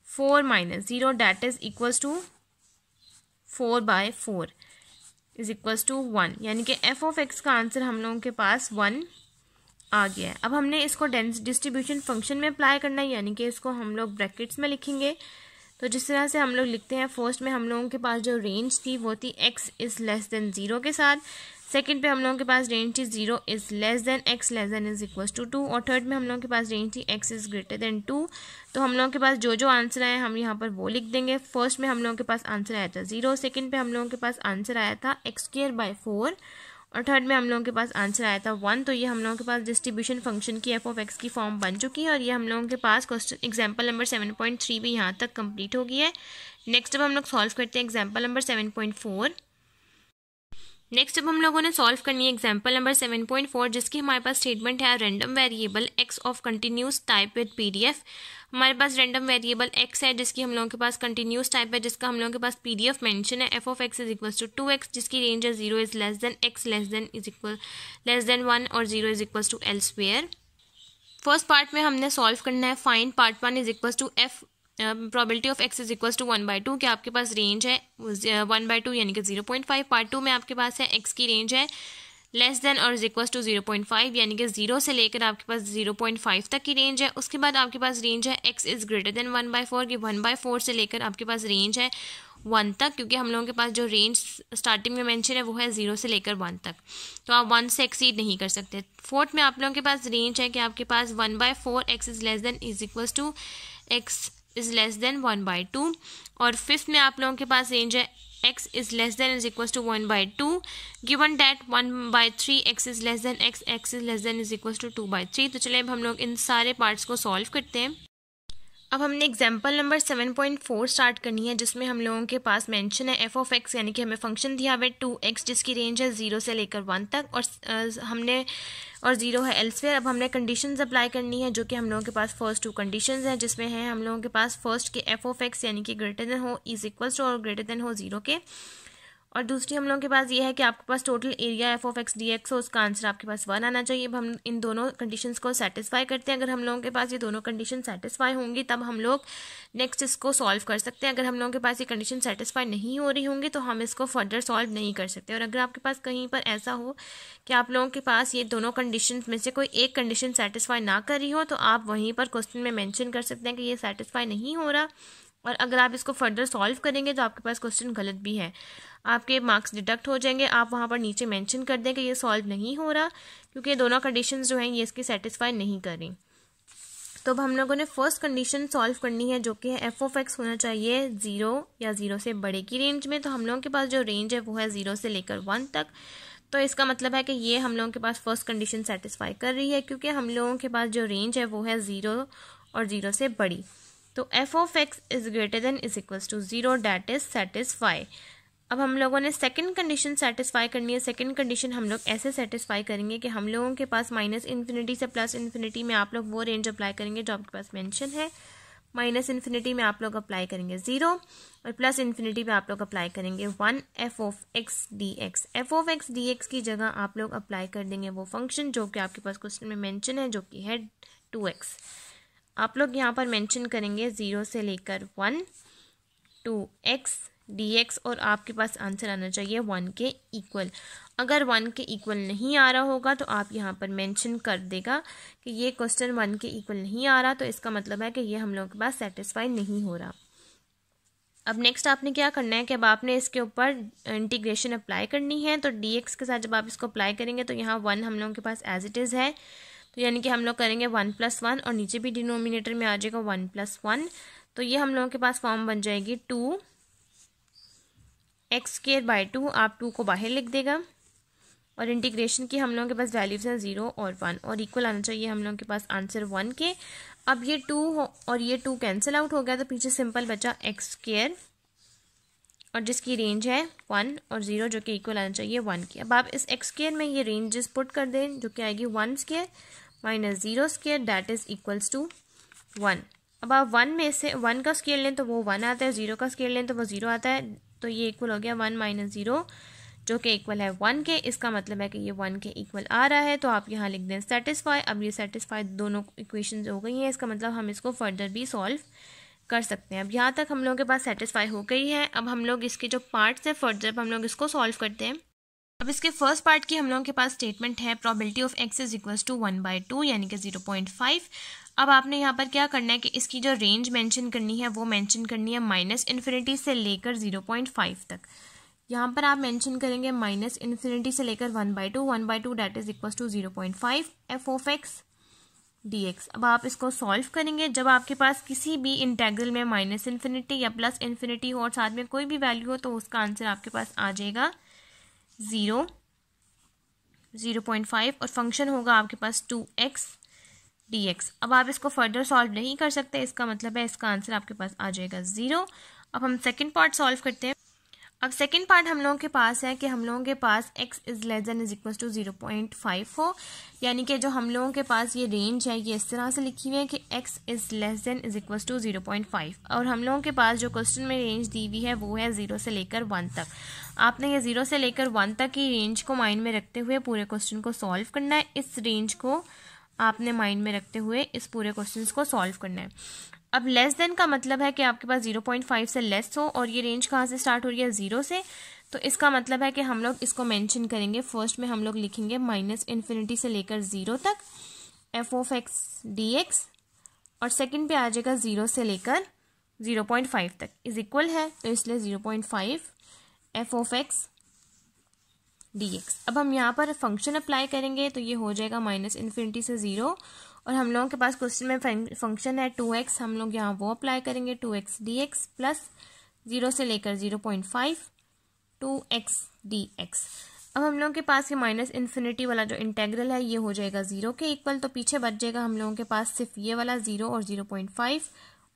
S1: 4 - 0 that is equals to 4/4 is equals to 1, यानी कि एफ ऑफ एक्स का आंसर हम लोगों के पास 1 आ गया है। अब हमने इसको डिस्ट्रीब्यूशन फंक्शन में अप्लाई करना है, यानी कि इसको हम लोग ब्रैकेट्स में लिखेंगे। तो जिस तरह से हम लोग लिखते हैं, फर्स्ट में हम लोगों के पास जो रेंज थी वो थी x इज़ लेस देन 0 के साथ, सेकंड पे हम लोगों के पास रेंज थी 0 is less than x less than is equals to 2, और थर्ड में हम लोगों के पास रेंज थी x इज़ ग्रेटर देन 2। तो हम लोगों के पास जो आंसर आया हम यहाँ पर वो लिख देंगे। फर्स्ट में हम लोगों के पास आंसर आया था 0, सेकंड पे हम लोगों के पास आंसर आया था x²/4, और थर्ड में हम लोगों के पास आंसर आया था 1। तो ये हम लोगों के पास डिस्ट्रीब्यूशन फंक्शन की एफ ऑफ एक्स की फॉर्म बन चुकी है, और ये हम लोगों के पास क्वेश्चन एग्जाम्पल नंबर 7.3 भी यहाँ तक कंप्लीट हो गई है। नेक्स्ट अब हम लोग सॉल्व करते हैं एग्जाम्पल नंबर 7.4। नेक्स्ट अब हम लोगों ने सॉल्व करनी है एग्जाम्पल नंबर 7.4, जिसकी हमारे पास स्टेटमेंट है random variable x of continuous type with PDF। हमारे पास रैंडम वेरिएबल x है जिसकी हम लोगों के पास कंटिन्यूस टाइप है, जिसका हम लोगों के पास PDF मेंशन है। F of x is equals to 2x, जिसकी रेंज है 0 is less than x less than 1 और 0 is equals to L²। First part में हमने सॉल्व करना है find part 1 is equals to f probability of x is equals to 1/2, कि आपके पास रेंज है 1/2 यानी कि 0.5। पार्ट 2 में आपके पास है x की रेंज है लेस देन और इज इक्वल्स टू 0.5, यानी कि 0 से लेकर आपके पास 0.5 तक की रेंज है। उसके बाद आपके पास रेंज है x इज ग्रेटर देन 1/4, कि 1/4 से लेकर आपके पास रेंज है 1 तक, क्योंकि हम लोगों के पास जो रेंज स्टार्टिंग में मेंशन है वो है 0 से लेकर 1 तक, तो आप 1 से एक्सीड नहीं कर सकते। फोर्थ में आप लोगों के पास रेंज है कि आपके पास 1/4 x is less than is equals to x is less than 1/2, और फिफ्थ में आप लोगों के पास रेंज है x is less than is equals to 1/2, given that 1/3 x is less than x is less than is equals to 2/3। तो चलिए अब हम लोग इन सारे पार्ट्स को सॉल्व करते हैं। अब हमने एग्जाम्पल नंबर 7.4 स्टार्ट करनी है, जिसमें हम लोगों के पास मेंशन है एफ ऑफ एक्स, यानी कि हमें फंक्शन दिया हुआ है 2x जिसकी रेंज है 0 से लेकर 1 तक, और 0 है L²। अब हमने कंडीशंस अप्लाई करनी है, जो कि हम लोगों के पास फर्स्ट 2 कंडीशंस हैं, जिसमें है हम लोगों के पास फर्स्ट के एफ ऑफ एक्स यानी कि ग्रेटर देन हो इज इक्वल्स टू और ग्रेटर देन हो 0 के, और दूसरी हम लोगों के पास ये है कि आपके पास total area F of x D X हो, उसका आंसर आपके पास 1 आना चाहिए। अब हम इन दोनों कंडीशंस को सेटिस्फाई करते हैं। अगर हम लोगों के पास ये दोनों कंडीशन सेटिस्फाई होंगी तब हम लोग नेक्स्ट इसको सॉल्व कर सकते हैं। अगर हम लोगों के पास ये कंडीशन सेटिस्फाई नहीं हो रही होंगी तो हम इसको फर्दर सॉल्व नहीं कर सकते। और अगर आपके पास कहीं पर ऐसा हो कि आप लोगों के पास ये दोनों कंडीशन में से कोई एक कंडीशन सेटिस्फाई ना कर रही हो, तो आप वहीं पर क्वेश्चन में मेंशन कर सकते हैं कि ये सेटिस्फाई नहीं हो रहा, और अगर आप इसको फर्दर सॉल्व करेंगे तो आपके पास क्वेश्चन गलत भी है, आपके मार्क्स डिडक्ट हो जाएंगे। आप वहाँ पर नीचे मेंशन कर दें कि ये सॉल्व नहीं हो रहा क्योंकि ये दोनों कंडीशंस जो हैं ये इसकी सेटिस्फाई नहीं कर रही। तो अब हम लोगों ने फर्स्ट कंडीशन सॉल्व करनी है, जो कि है एफ ऑफ एक्स होना चाहिए 0 या 0 से बड़े की रेंज में। तो हम लोगों के पास जो रेंज है वो है 0 से लेकर 1 तक। तो इसका मतलब है कि ये हम लोगों के पास फर्स्ट कंडीशन सेटिस्फाई कर रही है, क्योंकि हम लोगों के पास जो रेंज है वो है 0 और 0 से बड़ी। तो f of x is greater than is equals to 0 that is satisfy. अब हम लोगों ने सेकंड कंडीशन सेटिस्फाई करनी है। सेकंड कंडीशन हम लोग ऐसे सेटिस्फाई करेंगे कि हम लोगों के पास -∞ से +∞ में आप लोग वो रेंज अप्लाई करेंगे जो आपके पास मेंशन है। -∞ में आप लोग अप्लाई करेंगे 0 और +∞ पे आप लोग अप्लाई करेंगे 1 F of x D x. F of x D x की जगह आप लोग अप्लाई कर देंगे वो फंक्शन जो कि आपके पास क्वेश्चन में मेंशन है, जो कि है 2x। आप लोग यहाँ पर मेंशन करेंगे 0 से लेकर 1 2x dx और आपके पास आंसर आना चाहिए 1 के इक्वल। अगर 1 के इक्वल नहीं आ रहा होगा तो आप यहाँ पर मेंशन कर देगा कि ये क्वेश्चन 1 के इक्वल नहीं आ रहा, तो इसका मतलब है कि ये हम लोगों के पास सेटिस्फाई नहीं हो रहा। अब नेक्स्ट आपने क्या करना है कि अब आपने इसके ऊपर इंटीग्रेशन अप्लाई करनी है। तो dx के साथ जब आप इसको अप्लाई करेंगे तो यहाँ 1 हम लोगों के पास एज इट इज़ है, तो यानी कि हम लोग करेंगे 1 + 1 और नीचे भी डिनोमिनेटर में आ जाएगा 1 + 1। तो ये हम लोगों के पास फॉर्म बन जाएगी 2x²/2। आप 2 को बाहर लिख देगा और इंटीग्रेशन की हम लोगों के पास वैल्यूज हैं 0 और 1 और इक्वल आना चाहिए हम लोगों के पास आंसर 1 के। अब ये 2 और ये 2 कैंसिल आउट हो गया तो पीछे सिंपल बचा x² और जिसकी रेंज है 1 और 0 जो कि इक्वल आना चाहिए 1 की। अब आप इस x² में ये रेंजेस पुट कर दें जो कि आएगी 1² - 0² दैट इज इक्वल्स टू 1। अब आप 1 में से 1 का स्क्वायर लें तो वो 1 आता है, 0 का स्क्वायर लें तो वो 0 आता है, तो ये इक्वल हो गया 1 - 0 जो कि इक्वल है 1 के। इसका मतलब है कि ये 1 के इक्वल आ रहा है, तो आप यहाँ लिख दें सेटिस्फाई। अब ये सेटिस्फाई दोनों इक्वेशन हो गई हैं, इसका मतलब हम इसको फर्दर भी सॉल्व कर सकते हैं। अब यहाँ तक हम लोगों के पास सेटिस्फाई हो गई है। अब हम लोग इसके जो पार्ट्स हैं फर्दर अब हम लोग इसको सॉल्व करते हैं। अब इसके फर्स्ट पार्ट की हम लोगों के पास स्टेटमेंट है probability of x is equals to 1/2 यानी कि 0.5। अब आपने यहाँ पर क्या करना है कि इसकी जो रेंज मेंशन करनी है वो मेंशन करनी है -∞ से लेकर 0.5 तक। यहाँ पर आप मेंशन करेंगे -∞ से लेकर 1/2 that is equals to 0.5 f(x) dx। अब आप इसको सॉल्व करेंगे। जब आपके पास किसी भी इंटेग्रल में -∞ या +∞ हो और साथ में कोई भी वैल्यू हो तो उसका आंसर आपके पास आ जाएगा 0, 0.5 और फंक्शन होगा आपके पास 2x dx। अब आप इसको फर्दर सॉल्व नहीं कर सकते, इसका मतलब है इसका आंसर आपके पास आ जाएगा 0। अब हम सेकंड पार्ट सॉल्व करते हैं। अब सेकंड पार्ट हम लोगों के पास है कि हम लोगों के पास x <= 0.5 हो, यानी कि जो हम लोगों के पास ये रेंज है ये इस तरह से लिखी हुई है कि x <= 0.5 और हम लोगों के पास जो क्वेश्चन में रेंज दी हुई है वो है 0 से लेकर 1 तक। आपने ये 0 से लेकर 1 तक की रेंज को माइंड में रखते हुए पूरे क्वेश्चन को सॉल्व करना है। इस रेंज को आपने माइंड में रखते हुए इस पूरे क्वेश्चन को सॉल्व करना है। अब लेस देन का मतलब है कि आपके पास 0.5 से लेस हो और ये रेंज कहाँ से स्टार्ट हो रही है 0 से, तो इसका मतलब है कि हम लोग इसको मेंशन करेंगे। फर्स्ट में हम लोग लिखेंगे -∞ से लेकर 0 तक f(x) dx और सेकंड पे आ जाएगा 0 से लेकर 0.5 तक इज इक्वल है, तो इसलिए 0.5 f(x) dx। अब हम यहाँ पर फंक्शन अप्लाई करेंगे तो ये हो जाएगा -∞ से 0 और हम लोगों के पास क्वेश्चन में फंक्शन है 2x, हम लोग यहाँ वो अप्लाई करेंगे 2x dx प्लस 0 से लेकर 0.5 2x dx। अब हम लोगों के पास ये -∞ वाला जो इंटेग्रल है ये हो जाएगा 0 के इक्वल, तो पीछे बच जाएगा हम लोगों के पास सिर्फ ये वाला 0 और 0.5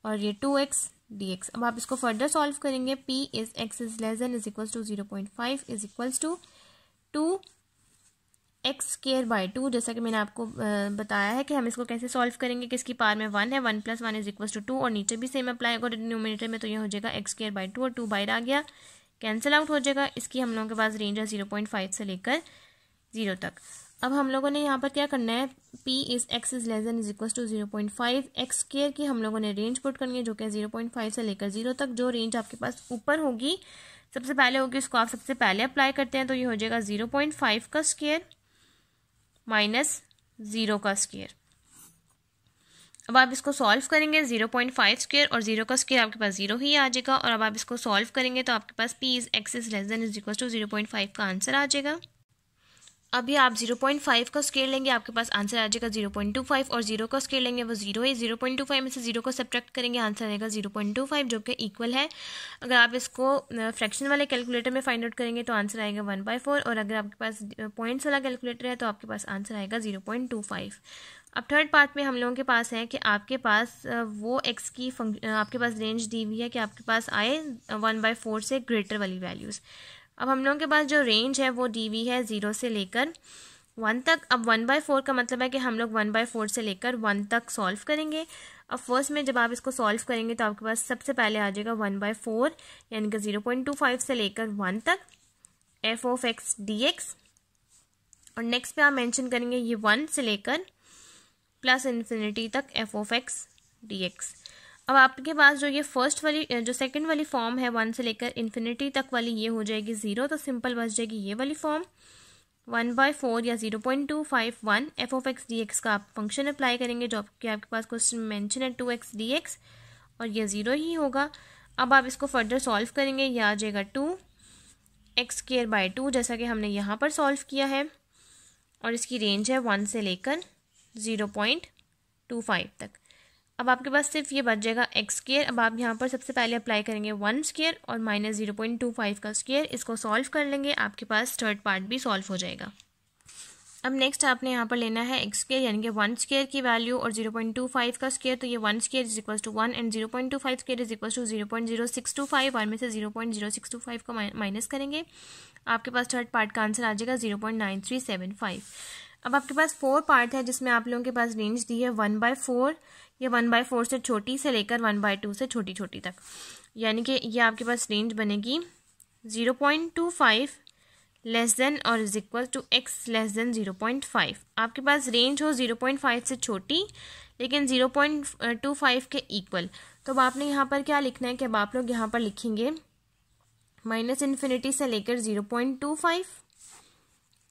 S1: और ये 2x dx। अब आप इसको फर्दर सॉल्व करेंगे। p is x is less than is equals to 0.5 is equals to 2x²/2। जैसा कि मैंने आपको बताया है कि हम इसको कैसे सॉल्व करेंगे। किसकी पावर में 1 है, 1 + 1 इज इक्वल्स टू 2 और नीचे भी सेम अप्लाई होगा डिनोमिनेटर में, तो ये हो जाएगा x²/2 और 2 बाहर आ गया कैंसिल आउट हो जाएगा। इसकी हम लोगों के पास रेंज है 0.5 से लेकर 0 तक। अब हम लोगों ने यहाँ पर क्या करना है, p is x is less than is equals to 0.5 x² की हम लोगों ने रेंज पुट करनी है जो कि 0.5 से लेकर 0 तक। जो रेंज आपके पास ऊपर होगी सबसे पहले होगी उसको आप सबसे पहले अप्लाई करते हैं, तो ये हो जाएगा 0.5 का स्क्वायर माइनस 0 का स्क्वायर। अब आप इसको सॉल्व करेंगे 0.5 स्क्वायर और 0 का स्क्वायर आपके पास 0 ही आ जाएगा और अब आप इसको सॉल्व करेंगे तो आपके पास p is x is less than is equal to 0.5 का आंसर आ जाएगा। अभी आप 0.5 का स्क्वायर लेंगे आपके पास आंसर आ जाएगा 0.25 और 0 का स्क्वायर लेंगे वो 0 है। 0.25 में से 0 को सब्ट्रैक्ट करेंगे आंसर आएगा 0.25 जो कि इक्वल है। अगर आप इसको फ्रैक्शन वाले कैलकुलेटर में फाइंड आउट करेंगे तो आंसर आएगा 1/4 और अगर आपके पास पॉइंट्स वाला कैलकुलेटर है तो आपके पास आंसर आएगा 0.25। अब थर्ड पार्ट में हम लोगों के पास है कि आपके पास वो x की आपके पास रेंज दी हुई है कि आपके पास आए 1/4 से ग्रेटर वाली वैल्यूज़। अब हम लोगों के पास जो रेंज है वो दी हुई है 0 से लेकर 1 तक। अब 1/4 का मतलब है कि हम लोग 1/4 से लेकर 1 तक सॉल्व करेंगे। अब फर्स्ट में जब आप इसको सॉल्व करेंगे तो आपके पास सबसे पहले आ जाएगा 1/4 यानी कि 0.25 से लेकर 1 तक f(x) dx और नेक्स्ट पे आप मेंशन करेंगे ये 1 से लेकर +∞ तक f(x) dx। अब आपके पास जो ये फर्स्ट वाली जो सेकंड वाली फॉर्म है 1 से लेकर इन्फिनिटी तक वाली, ये हो जाएगी 0, तो सिंपल बच जाएगी ये वाली फॉर्म 1/4 या 0.251 F of x D x का आप फंक्शन अप्लाई करेंगे जो आपके पास क्वेश्चन में मेंशन है 2x dx, और ये 0 ही होगा। अब आप इसको फर्दर सॉल्व करेंगे, यह आ जाएगा 2x²/2 जैसा कि हमने यहाँ पर सॉल्व किया है, और इसकी रेंज है 1 से लेकर 0.25 तक। अब आपके पास सिर्फ ये बच जाएगा x²। अब आप यहाँ पर सबसे पहले अप्लाई करेंगे 1² और माइनस 0.25 का स्क्वेयर, इसको सॉल्व कर लेंगे, आपके पास थर्ड पार्ट भी सॉल्व हो जाएगा। अब नेक्स्ट आपने यहाँ पर लेना है x² यानी कि 1² की वैल्यू और 0.25 का स्क्वेयर, तो ये 1² is equal to 1 and 0.25 square is equal to 0.0625, और में से 0.0625 को माइनस करेंगे, आपके पास थर्ड पार्ट का आंसर आ जाएगा 0.9375। अब आपके पास 4 पार्ट है जिसमें आप लोगों के पास रेंज दी है 1/4 या 1/4 से छोटी से लेकर 1/2 से छोटी छोटी तक, यानी कि ये आपके पास रेंज बनेगी 0.25 लेस देन और is equal to x less than 0.5। आपके पास रेंज हो 0.5 से छोटी लेकिन 0.25 के इक्वल, तो अब आपने यहाँ पर क्या लिखना है कि अब आप लोग यहाँ पर लिखेंगे -∞ से लेकर 0.25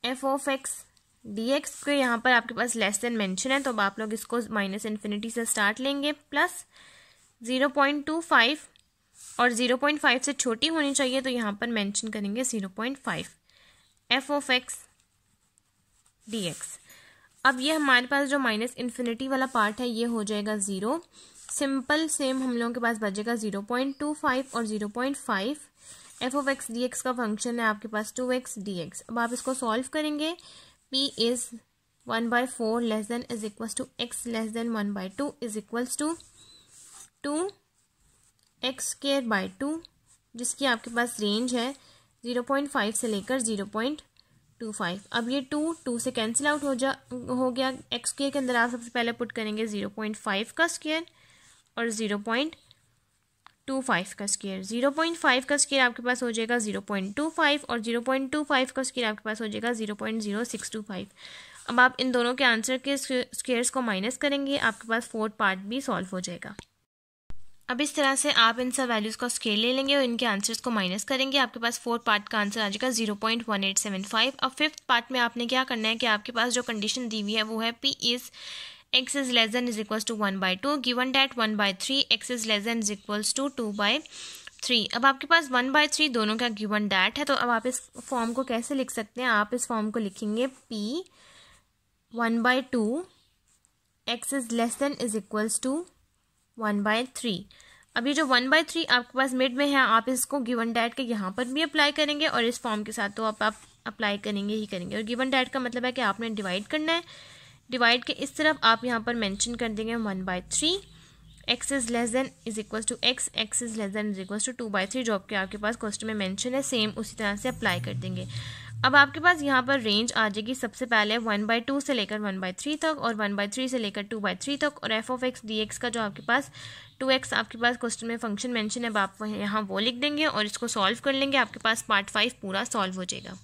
S1: F of x D x के, यहाँ पर आपके पास लेस देन मेंशन है, तो अब आप लोग इसको -∞ से स्टार्ट लेंगे प्लस 0.25 और 0.5 से छोटी होनी चाहिए, तो यहाँ पर मेंशन करेंगे 0.5 F of x D x. अब ये हमारे पास जो -∞ वाला पार्ट है ये हो जाएगा 0, सिंपल सेम हम लोगों के पास बचेगा 0.25 और 0.5 F of x D x का फंक्शन है आपके पास 2x dx। अब आप इसको सॉल्व करेंगे, p is 1/4 less than is equals to x less than 1/2 is equals to 2x²/2, जिसकी आपके पास रेंज है 0.5 से लेकर 0.25। अब ये 2 से कैंसिल आउट हो गया, x² के अंदर आप सबसे पहले पुट करेंगे 0.5 का स्क्वायर और 0.25 का स्क्वायर। 0.5 का स्क्वायर आपके पास हो जाएगा 0.25 और 0.25 का स्क्वायर आपके पास हो जाएगा 0.0625। अब आप इन दोनों के आंसर के स्क्वायर्स को माइनस करेंगे, आपके पास फोर्थ पार्ट भी सॉल्व हो जाएगा। अब इस तरह से आप इन सब वैल्यूज़ का स्केल ले लेंगे और इनके आंसर्स को माइनस करेंगे, आपके पास फोर्थ पार्ट का आंसर आ जाएगा 0.1875। अब फिफ्थ पार्ट में आपने क्या करना है कि आपके पास जो कंडीशन दी हुई है वो है p is x is less than is equals to 1/2 given that 1/3 x is less than is equals to 2/3। अब आपके पास 1/3 दोनों का गिवन डैट है, तो अब आप इस फॉर्म को कैसे लिख सकते हैं, आप इस फॉर्म को लिखेंगे p 1/2 x is less than is equals to 1/3। अब ये जो 1/3 आपके पास मिड में है, आप इसको गिवन डैट के यहाँ पर भी अप्लाई करेंगे और इस फॉर्म के साथ तो आप अप्लाई करेंगे ही करेंगे। और गिवन डैट का मतलब है कि आपने डिवाइड करना है, डिवाइड के इस तरफ आप यहाँ पर मेंशन कर देंगे 1/3 x is less than is equals to x is less than is equals to 2/3 जो आपके पास क्वेश्चन में मेंशन है, सेम उसी तरह से अप्लाई कर देंगे। अब आपके पास यहाँ पर रेंज आ जाएगी सबसे पहले 1/2 से लेकर 1/3 तक और 1/3 से लेकर 2/3 तक, और F of x D x का जो आपके पास 2x आपके पास क्वेश्चन में फंक्शन मेंशन है, अब आप यहाँ वो लिख देंगे और इसको सॉल्व कर लेंगे, आपके पास पार्ट 5 पूरा सॉल्व हो जाएगा।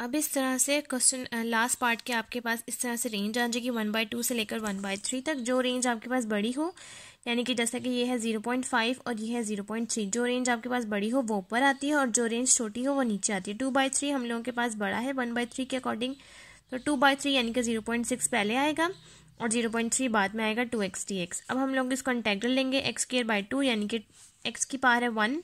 S1: अब इस तरह से क्वेश्चन लास्ट पार्ट के आपके पास इस तरह से रेंज आ जाएगी 1/2 से लेकर 1/3 तक। जो रेंज आपके पास बड़ी हो, यानी कि जैसा कि ये है 0.5 और ये है 0.3, जो रेंज आपके पास बड़ी हो वो ऊपर आती है और जो रेंज छोटी हो वो नीचे आती है। 2/3 हम लोगों के पास बड़ा है 1/3 के अकॉर्डिंग, तो 2/3 यानी कि 0.6 पहले आएगा और 0.3 बाद में आएगा 2x dx। अब हम लोग इसको इंटेग्रल लेंगे x²/2 यानी कि x की पावर है 1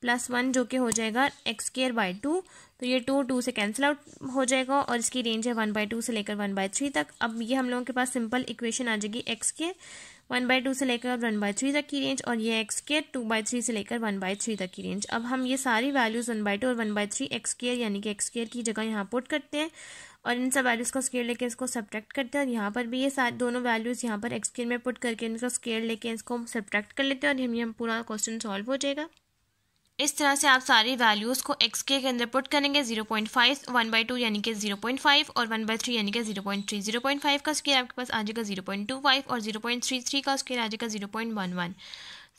S1: + 1 जो कि हो जाएगा x²/2, तो ये 2 से कैंसिल आउट हो जाएगा और इसकी रेंज है 1/2 से लेकर 1/3 तक। अब ये हम लोगों के पास सिंपल इक्वेशन आ जाएगी x² 1/2 से लेकर 1/3 तक की रेंज और ये x² 2/3 से लेकर 1/3 तक की रेंज। अब हम ये सारी वैल्यूज़ 1/2 और 1/3 x² यानी कि x² की जगह यहाँ पुट करते हैं और इन सब वैल्यूज़ का स्केयर लेके इसको सब्ट्रैक्ट करते हैं, और यहाँ पर भी ये सारे दोनों वैल्यूज़ यहाँ पर x² में पुट करके इनका स्केयर लेके इसको सब्ट्रैक्ट कर लेते हैं और हम पूरा क्वेश्चन सॉल्व हो जाएगा। इस तरह से आप सारी वैल्यूज़ को x के अंदर पुट करेंगे, 0.5 1/2 यानी कि 0.5 और 1/3 यानी कि 0.3। 0.5 का स्केयर आपके पास आ जाएगा 0.25 और 0.33 का स्केयर आ जाएगा 0.11।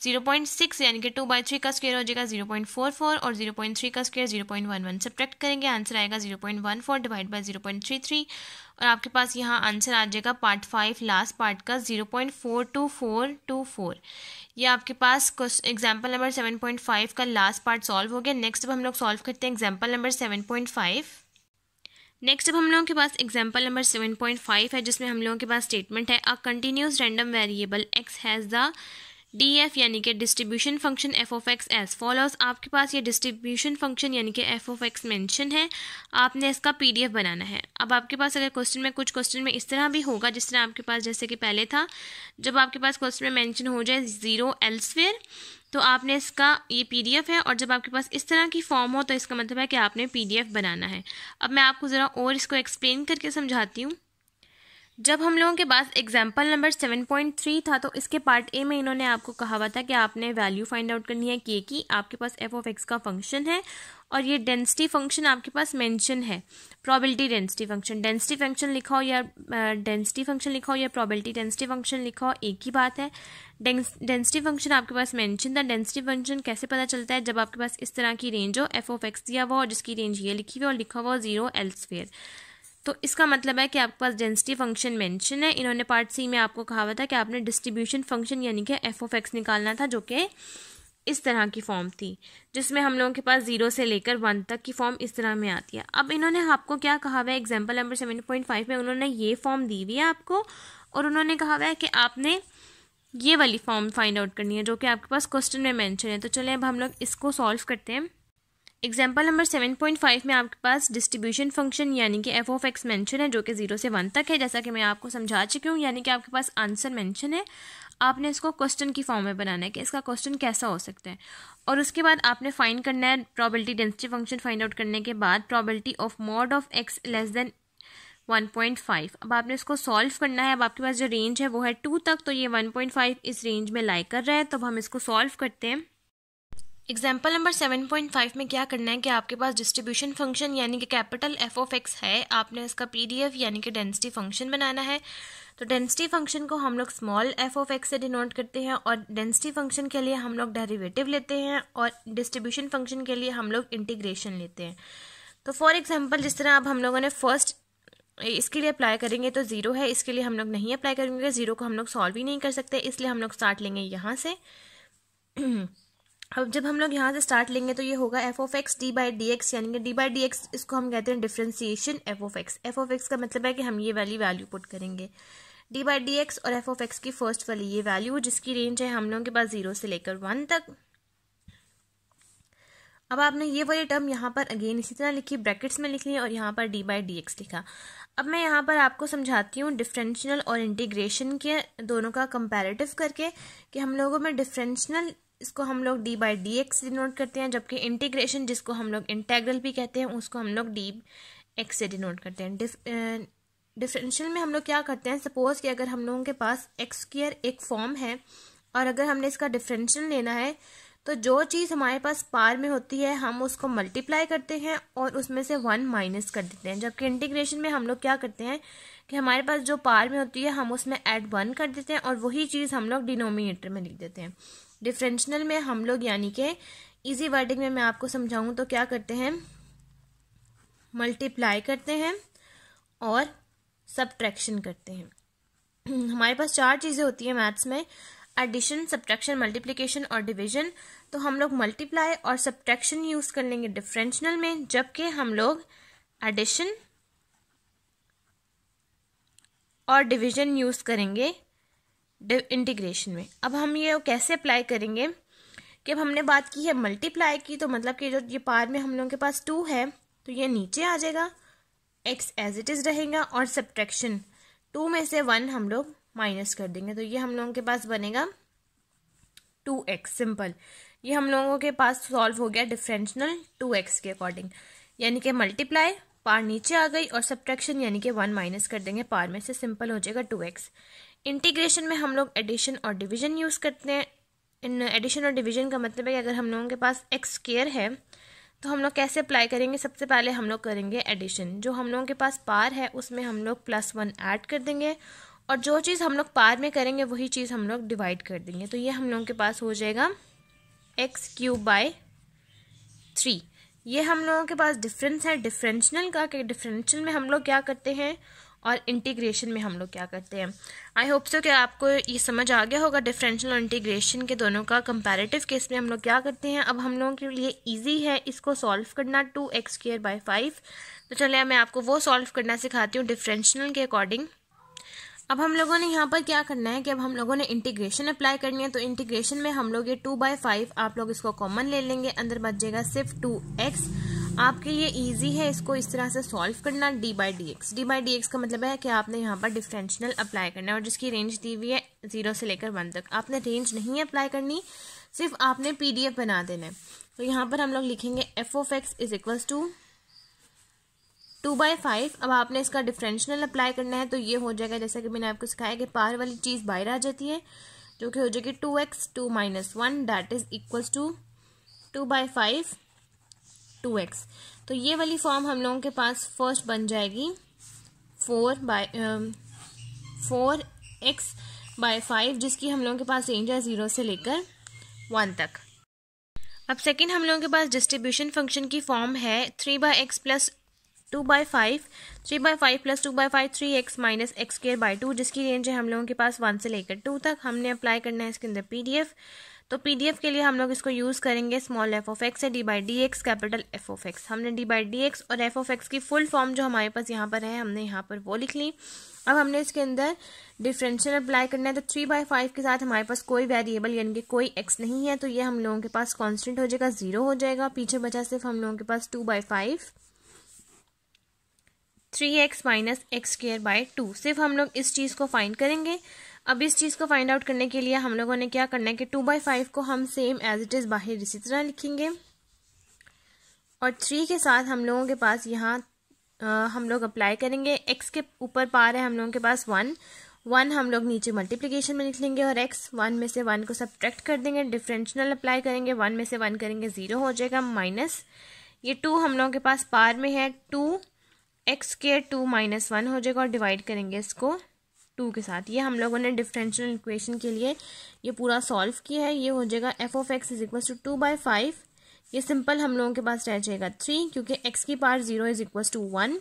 S1: 0.6 यानी कि 2/3 का स्क्वायर हो जाएगा 0.44 और 0.3 का स्क्वायर 0.11। सब्ट्रैक्ट करेंगे आंसर आएगा 0.14 डिवाइड बाय 0.33 और आपके पास यहाँ आंसर आ जाएगा पार्ट 5 लास्ट पार्ट का 0.42424। ये आपके पास एग्जाम्पल नंबर 7.5 का लास्ट पार्ट सॉल्व हो गया। नेक्स्ट अब हम लोग सॉल्व करते हैं एग्जाम्पल नंबर 7.5। नेक्स्ट अब हम लोगों के पास एग्जाम्पल नंबर 7.5 है जिसमें हम लोगों के पास स्टेटमेंट है a continuous random variable x has the DF यानी कि distribution function f of x as follows. आपके पास ये डिस्ट्रीब्यूशन फंक्शन यानी कि f ऑफ एक्स मेंशन है, आपने इसका PDF बनाना है। अब आपके पास अगर क्वेश्चन में कुछ क्वेश्चन में इस तरह भी होगा जिस तरह आपके पास जैसे कि पहले था, जब आपके पास क्वेश्चन में मेंशन हो जाए 0 एल्सवेयर तो आपने इसका ये PDF है, और जब आपके पास इस तरह की फॉर्म हो तो इसका मतलब है कि आपने PDF बनाना है। अब मैं आपको ज़रा और इसको एक्सप्लेन करके समझाती हूँ। जब हम लोगों के पास एग्जाम्पल नंबर 7.3 था तो इसके पार्ट ए में इन्होंने आपको कहा हुआ था कि आपने वैल्यू फाइंड आउट करनी है के की। आपके पास f ऑफ एक्स का फंक्शन है और ये डेंसिटी फंक्शन आपके पास मेंशन है, probability density function. Density function लिखा हो या डेंसिटी फंक्शन लिखा हो या प्रोबेबिलिटी डेंसिटी फंक्शन लिखा हो, एक ही बात है। डेंसिटी फंक्शन आपके पास मेंशन था। डेंसिटी फंक्शन कैसे पता चलता है? जब आपके पास इस तरह की रेंज हो, f ऑफ एक्स दिया हुआ हो जिसकी रेंज ये लिखी हुई और लिखा हुआ 0 एल्सवेयर, तो इसका मतलब है कि आपके पास डेंसिटी फंक्शन मेंशन है। इन्होंने पार्ट सी में आपको कहा हुआ था कि आपने डिस्ट्रीब्यूशन फंक्शन यानी कि f ऑफ एक्स निकालना था, जो कि इस तरह की फॉर्म थी जिसमें हम लोगों के पास 0 से लेकर 1 तक की फॉर्म इस तरह में आती है। अब इन्होंने आपको क्या कहा हुआ है एग्जाम्पल नंबर 7.5 में, उन्होंने ये फॉर्म दी हुई है आपको और उन्होंने कहा हुआ है कि आपने ये वाली फॉर्म फाइंड आउट करनी है जो कि आपके पास क्वेश्चन में मेंशन है। तो चलें अब हम लोग इसको सॉल्व करते हैं। एग्जाम्पल नंबर 7.5 में आपके पास डिस्ट्रीब्यूशन फंक्शन यानी कि f ऑफ एक्स मेंशन है जो कि 0 से 1 तक है, जैसा कि मैं आपको समझा चुकी हूँ। यानी कि आपके पास आंसर मेंशन है, आपने इसको क्वेश्चन की फॉर्म में बनाना है कि इसका क्वेश्चन कैसा हो सकता है, और उसके बाद आपने फाइंड करना है probability density function find out करने के बाद probability of mod of X less then 1.5। अब आपने इसको सॉल्व करना है। अब आपके पास जो रेंज है वो है 2 तक, तो ये 1.5 इस रेंज में लाई कर रहा है, तो हम इसको सॉल्व करते हैं। एग्जाम्पल नंबर 7.5 में क्या करना है कि आपके पास डिस्ट्रीब्यूशन फंक्शन यानी कि कैपिटल f ऑफ एक्स है, आपने इसका PDF यानी कि डेंसिटी फंक्शन बनाना है। तो डेंसिटी फंक्शन को हम लोग स्मॉल f ऑफ एक्स से डिनोट करते हैं और डेंसिटी फंक्शन के लिए हम लोग डेरिवेटिव लेते हैं और डिस्ट्रीब्यूशन फंक्शन के लिए हम लोग इंटीग्रेशन लेते हैं। तो फॉर एग्जाम्पल जिस तरह अब हम लोगों ने फर्स्ट इसके लिए अप्लाई करेंगे तो 0 है, इसके लिए हम लोग नहीं अप्लाई करेंगे, 0 को हम लोग सॉल्व ही नहीं कर सकते, इसलिए हम लोग स्टार्ट लेंगे यहाँ से। अब जब हम लोग यहाँ से स्टार्ट लेंगे तो ये होगा f of x D by D X, यानी कि डी बाई डी एक्स इसको हम कहते हैं differentiation f of x. f of x का मतलब है कि हम ये वाली वैल्यू पुट करेंगे डी बाई डी एक्स और f ऑफ एक्स की फर्स्ट वाली ये वैल्यू जिसकी रेंज है हम लोगों के पास 0 से लेकर 1 तक। अब आपने ये वाली टर्म यहाँ पर अगेन इसी तरह लिखी, ब्रैकेट्स में लिख ली और यहाँ पर डी बाई डी एक्स लिखा। अब मैं यहाँ पर आपको समझाती हूँ डिफरेंशियल और इंटीग्रेशन के दोनों का कंपैरेटिव करके कि हम लोगों में डिफरेंशियल इसको हम लोग D by D x denote करते हैं, जबकि इंटीग्रेशन जिसको हम लोग इंटेग्रल भी कहते हैं उसको हम लोग डी एक्स से डिनोट करते हैं। डिफरेंशियल में हम लोग क्या करते हैं, सपोज कि अगर हम लोगों के पास एक्स स्क्वायर एक फॉर्म है और अगर हमने इसका डिफरेंशियल लेना है तो जो चीज़ हमारे पास पार में होती है हम उसको मल्टीप्लाई करते हैं और उसमें से 1 माइनस कर देते हैं, जबकि इंटीग्रेशन में हम लोग क्या करते हैं कि हमारे पास जो पार में होती है हम उसमें ऐड 1 कर देते हैं और वही चीज़ हम लोग डिनोमिनेटर में लिख देते हैं। डिफरेंशियल में हम लोग यानी कि इजी वर्डिंग में मैं आपको समझाऊं तो क्या करते हैं, मल्टीप्लाई करते हैं और सब्ट्रैक्शन करते हैं। हमारे पास 4 चीज़ें होती हैं मैथ्स में, एडिशन, सब्ट्रैक्शन, मल्टीप्लिकेशन और डिवीजन। तो हम लोग मल्टीप्लाई और सब्ट्रैक्शन यूज़ कर लेंगे डिफरेंशियल में, जबकि हम लोग एडिशन और डिवीजन यूज़ करेंगे इंटीग्रेशन में। अब हम ये कैसे अप्लाई करेंगे कि अब हमने बात की है मल्टीप्लाई की, तो मतलब कि जो ये पार में हम लोगों के पास 2 है तो ये नीचे आ जाएगा, x एज इट इज़ रहेगा, और सब्ट्रैक्शन 2 में से 1 हम लोग माइनस कर देंगे तो ये हम लोगों के पास बनेगा 2x। सिंपल, ये हम लोगों के पास सॉल्व हो गया डिफरेंशियल 2x के अकॉर्डिंग, यानी कि मल्टीप्लाई पार नीचे आ गई और सब्ट्रैक्शन यानी कि 1 माइनस कर देंगे पार में से, सिंपल हो जाएगा 2x। इंटीग्रेशन में हम लोग एडिशन और डिवीजन यूज़ करते हैं। इन एडिशन और डिवीजन का मतलब है कि अगर हम लोगों के पास एक्स स्क्वायर है तो हम लोग कैसे अप्लाई करेंगे, सबसे पहले हम लोग करेंगे एडिशन, जो हम लोगों के पास पार है उसमें हम लोग +1 ऐड कर देंगे और जो चीज़ हम लोग पार में करेंगे वही चीज़ हम लोग डिवाइड कर देंगे। तो ये हम लोगों के पास हो जाएगा x³/3। ये हम लोगों के पास डिफरेंस है डिफरेंशियल का, कि डिफरेंशियल में हम लोग क्या करते हैं और इंटीग्रेशन में हम लोग क्या करते हैं। आई होप सो कि आपको ये समझ आ गया होगा डिफरेंशियल और इंटीग्रेशन के दोनों का कंपैरेटिव केस में हम लोग क्या करते हैं। अब हम लोगों के लिए इजी है इसको सॉल्व करना 2x²/5। तो चलिए मैं आपको वो सॉल्व करना सिखाती हूँ डिफरेंशियल के अकॉर्डिंग। अब हम लोगों ने यहाँ पर क्या करना है कि अब हम लोगों ने इंटीग्रेशन अप्लाई करनी है। तो इंटीग्रेशन में हम लोग ये 2/5 आप लोग इसको कॉमन ले लेंगे, अंदर बच जाएगा सिर्फ 2x। आपके लिए इजी है इसको इस तरह से सॉल्व करना d/dx। d/dx का मतलब है कि आपने यहाँ पर डिफरेंशियल अप्लाई करना है और जिसकी रेंज दी हुई है 0 से लेकर 1 तक। आपने रेंज नहीं अप्लाई करनी, सिर्फ आपने PDF बना देना है। तो यहाँ पर हम लोग लिखेंगे f(x) = 2/5। अब आपने इसका डिफरेंशियल अप्लाई करना है। तो ये हो जाएगा जैसा कि मैंने आपको सिखाया कि पार वाली चीज़ बाहर आ जाती है, जो कि हो जाएगी 2x 2 - 1 that is equals to 2/5 2x। तो ये वाली फॉर्म हम लोगों के पास फर्स्ट बन जाएगी 4x/5, जिसकी हम लोगों के पास रेंज है 0 से लेकर 1 तक। अब सेकेंड हम लोगों के पास डिस्ट्रीब्यूशन फंक्शन की फॉर्म है 3/x + 2/5, 3/5 + 2/5 3x - x²/2, जिसकी रेंज है हम लोगों के पास 1 से लेकर 2 तक। हमने अप्लाई करना है इसके अंदर PDF। तो PDF के लिए हम लोग इसको यूज़ करेंगे स्मॉल f(x) है d/dx कैपिटल f(x). हमने d/dx और f(x) की फुल फॉर्म जो हमारे पास यहाँ पर है हमने यहाँ पर वो लिख ली। अब हमने इसके अंदर डिफरेंशियल अप्लाई करना है। तो 3/5 के साथ हमारे पास कोई वेरिएबल यानी कि कोई x नहीं है, तो ये हम लोगों के पास कांस्टेंट हो जाएगा, 0 हो जाएगा। पीछे बचा सिर्फ हम लोगों के पास 2/5 3x - x²/2। सिर्फ हम लोग इस चीज़ को फाइंड करेंगे। अब इस चीज़ को फाइंड आउट करने के लिए हम लोगों ने क्या करना है कि 2/5 को हम सेम एज इट इज़ बाहर इसी तरह लिखेंगे और 3 के साथ हम लोगों के पास यहाँ हम लोग अप्लाई करेंगे। x के ऊपर पार है हम लोगों के पास 1 हम लोग नीचे मल्टीप्लिकेशन में लिख लेंगे और x 1 में से 1 को सब्ट्रैक्ट कर देंगे। डिफरेंशियल अप्लाई करेंगे, 1 में से 1 करेंगे 0 हो जाएगा माइनस ये 2 हम लोगों के पास पार में है 2x² 2 - 1 हो जाएगा और डिवाइड करेंगे इसको 2 के साथ। ये हम लोगों ने डिफरेंशियल इक्वेशन के लिए ये पूरा सॉल्व किया है। ये हो जाएगा f(x) = 2/5। ये सिंपल हम लोगों के पास रह जाएगा 3 क्योंकि x की पावर 0 = 1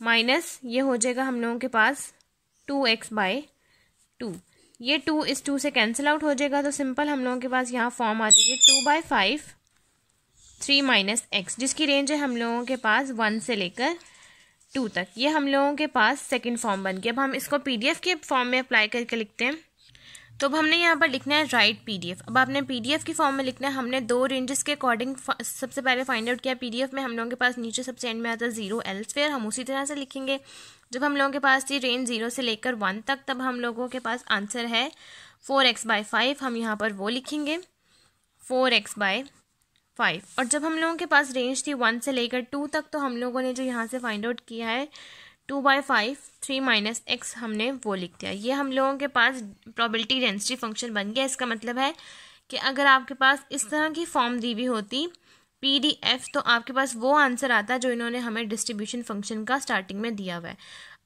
S1: माइनस ये हो जाएगा हम लोगों के पास 2x/2। ये 2 इस 2 से कैंसिल आउट हो जाएगा। तो सिंपल हम लोगों के पास यहाँ फॉर्म आ जाएगी 2/5 3 - x, जिसकी रेंज है हम लोगों के पास 1 से लेकर 2 तक। ये हम लोगों के पास सेकंड फॉर्म बन गया। अब हम इसको PDF के फॉर्म में अप्लाई करके लिखते हैं। तो अब हमने यहाँ पर लिखना है राइट PDF। अब आपने PDF की फॉर्म में लिखना है। हमने 2 रेंजेस के अकॉर्डिंग सबसे पहले फाइंड आउट किया। PDF में हम लोगों के पास नीचे सबसे एंड में आता है 0 एल्सवेयर, हम उसी तरह से लिखेंगे। जब हम लोगों के पास थी रेंज 0 से लेकर 1 तक, तब हम लोगों के पास आंसर है 4x/5। हम यहाँ पर वो लिखेंगे 4x/5। और जब हम लोगों के पास रेंज थी 1 से लेकर 2 तक, तो हम लोगों ने जो यहाँ से फाइंड आउट किया है 2/5 3 - x हमने वो लिख दिया। ये हम लोगों के पास प्रोबेबिलिटी डेंसिटी फंक्शन बन गया। इसका मतलब है कि अगर आपके पास इस तरह की फॉर्म दी हुई होती PDF, तो आपके पास वो आंसर आता जो इन्होंने हमें डिस्ट्रीब्यूशन फंक्शन का स्टार्टिंग में दिया हुआ है।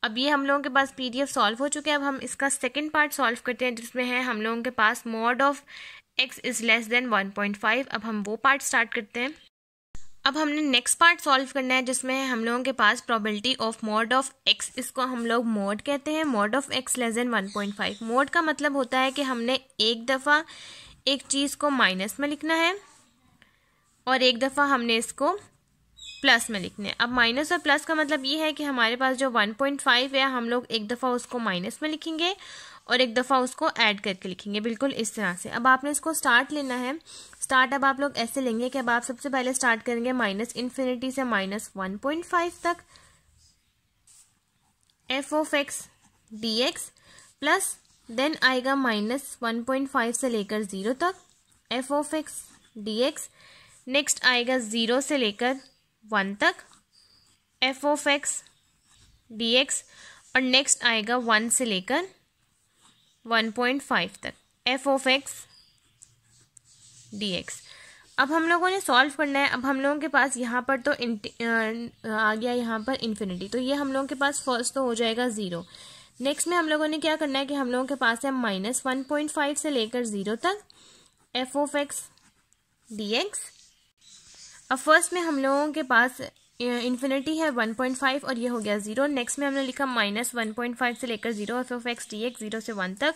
S1: अब ये हम लोगों के पास PDF सॉल्व हो चुके हैं। अब हम इसका सेकेंड पार्ट सॉल्व करते हैं, जिसमें है हम लोगों के पास mod of x is less than 1.5। अब हम वो पार्ट स्टार्ट करते हैं। अब हमने नेक्स्ट पार्ट सॉल्व करना है, जिसमें है हम लोगों के पास probability of mod of x। इसको हम लोग mod कहते हैं, mod of x less than 1.5। mod का मतलब होता है कि हमने एक दफ़ा एक चीज़ को माइनस में लिखना है और एक दफ़ा हमने इसको प्लस में लिखना है। अब माइनस और प्लस का मतलब ये है कि हमारे पास जो 1.5 है हम लोग एक दफ़ा उसको माइनस में लिखेंगे और एक दफ़ा उसको ऐड करके लिखेंगे, बिल्कुल इस तरह से। अब आपने इसको स्टार्ट लेना है। स्टार्ट अब आप लोग ऐसे लेंगे कि अब आप सबसे पहले स्टार्ट करेंगे -∞ से -1.5 तक f(x) dx प्लस देन आएगा -1.5 से लेकर 0 तक f(x) dx। नेक्स्ट आएगा 0 से लेकर 1 तक f(x) dx और नेक्स्ट आएगा 1 से लेकर 1.5 तक f(x) dx। अब हम लोगों ने सॉल्व करना है। अब हम लोगों के पास यहाँ पर तो आ गया यहाँ पर इन्फिनिटी, तो ये हम लोगों के पास फर्स्ट तो हो जाएगा 0। नेक्स्ट में हम लोगों ने क्या करना है कि हम लोगों के पास है -1.5 से लेकर 0 तक f of x D x. अब फर्स्ट में हम लोगों के पास इन्फिनिटी है 1.5 और ये हो गया 0। नेक्स्ट में हमने लिखा -1.5 से लेकर 0 F of x D x, 0 से 1 तक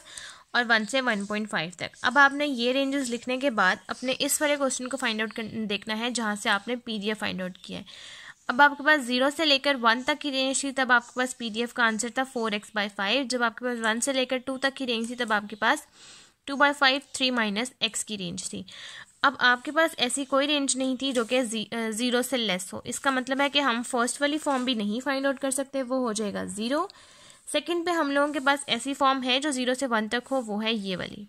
S1: और 1 से 1.5 तक। अब आपने ये रेंजेस लिखने के बाद अपने इस वाले क्वेश्चन को फाइंड आउट देखना है जहाँ से आपने पीडीएफ फाइंड आउट किया है। अब आपके पास 0 से लेकर 1 तक की रेंज थी, तब आपके पास पीडीएफ का आंसर था 4x/5। जब आपके पास 1 से लेकर 2 तक की रेंज थी, तब आपके पास 2/5 3 - x की रेंज थी। अब आपके पास ऐसी कोई रेंज नहीं थी जो कि 0 से लेस हो। इसका मतलब है कि हम फर्स्ट वाली फॉर्म भी नहीं फाइंड आउट कर सकते, वो हो जाएगा 0। सेकंड पे हम लोगों के पास ऐसी फॉर्म है जो 0 से 1 तक हो, वो है ये वाली।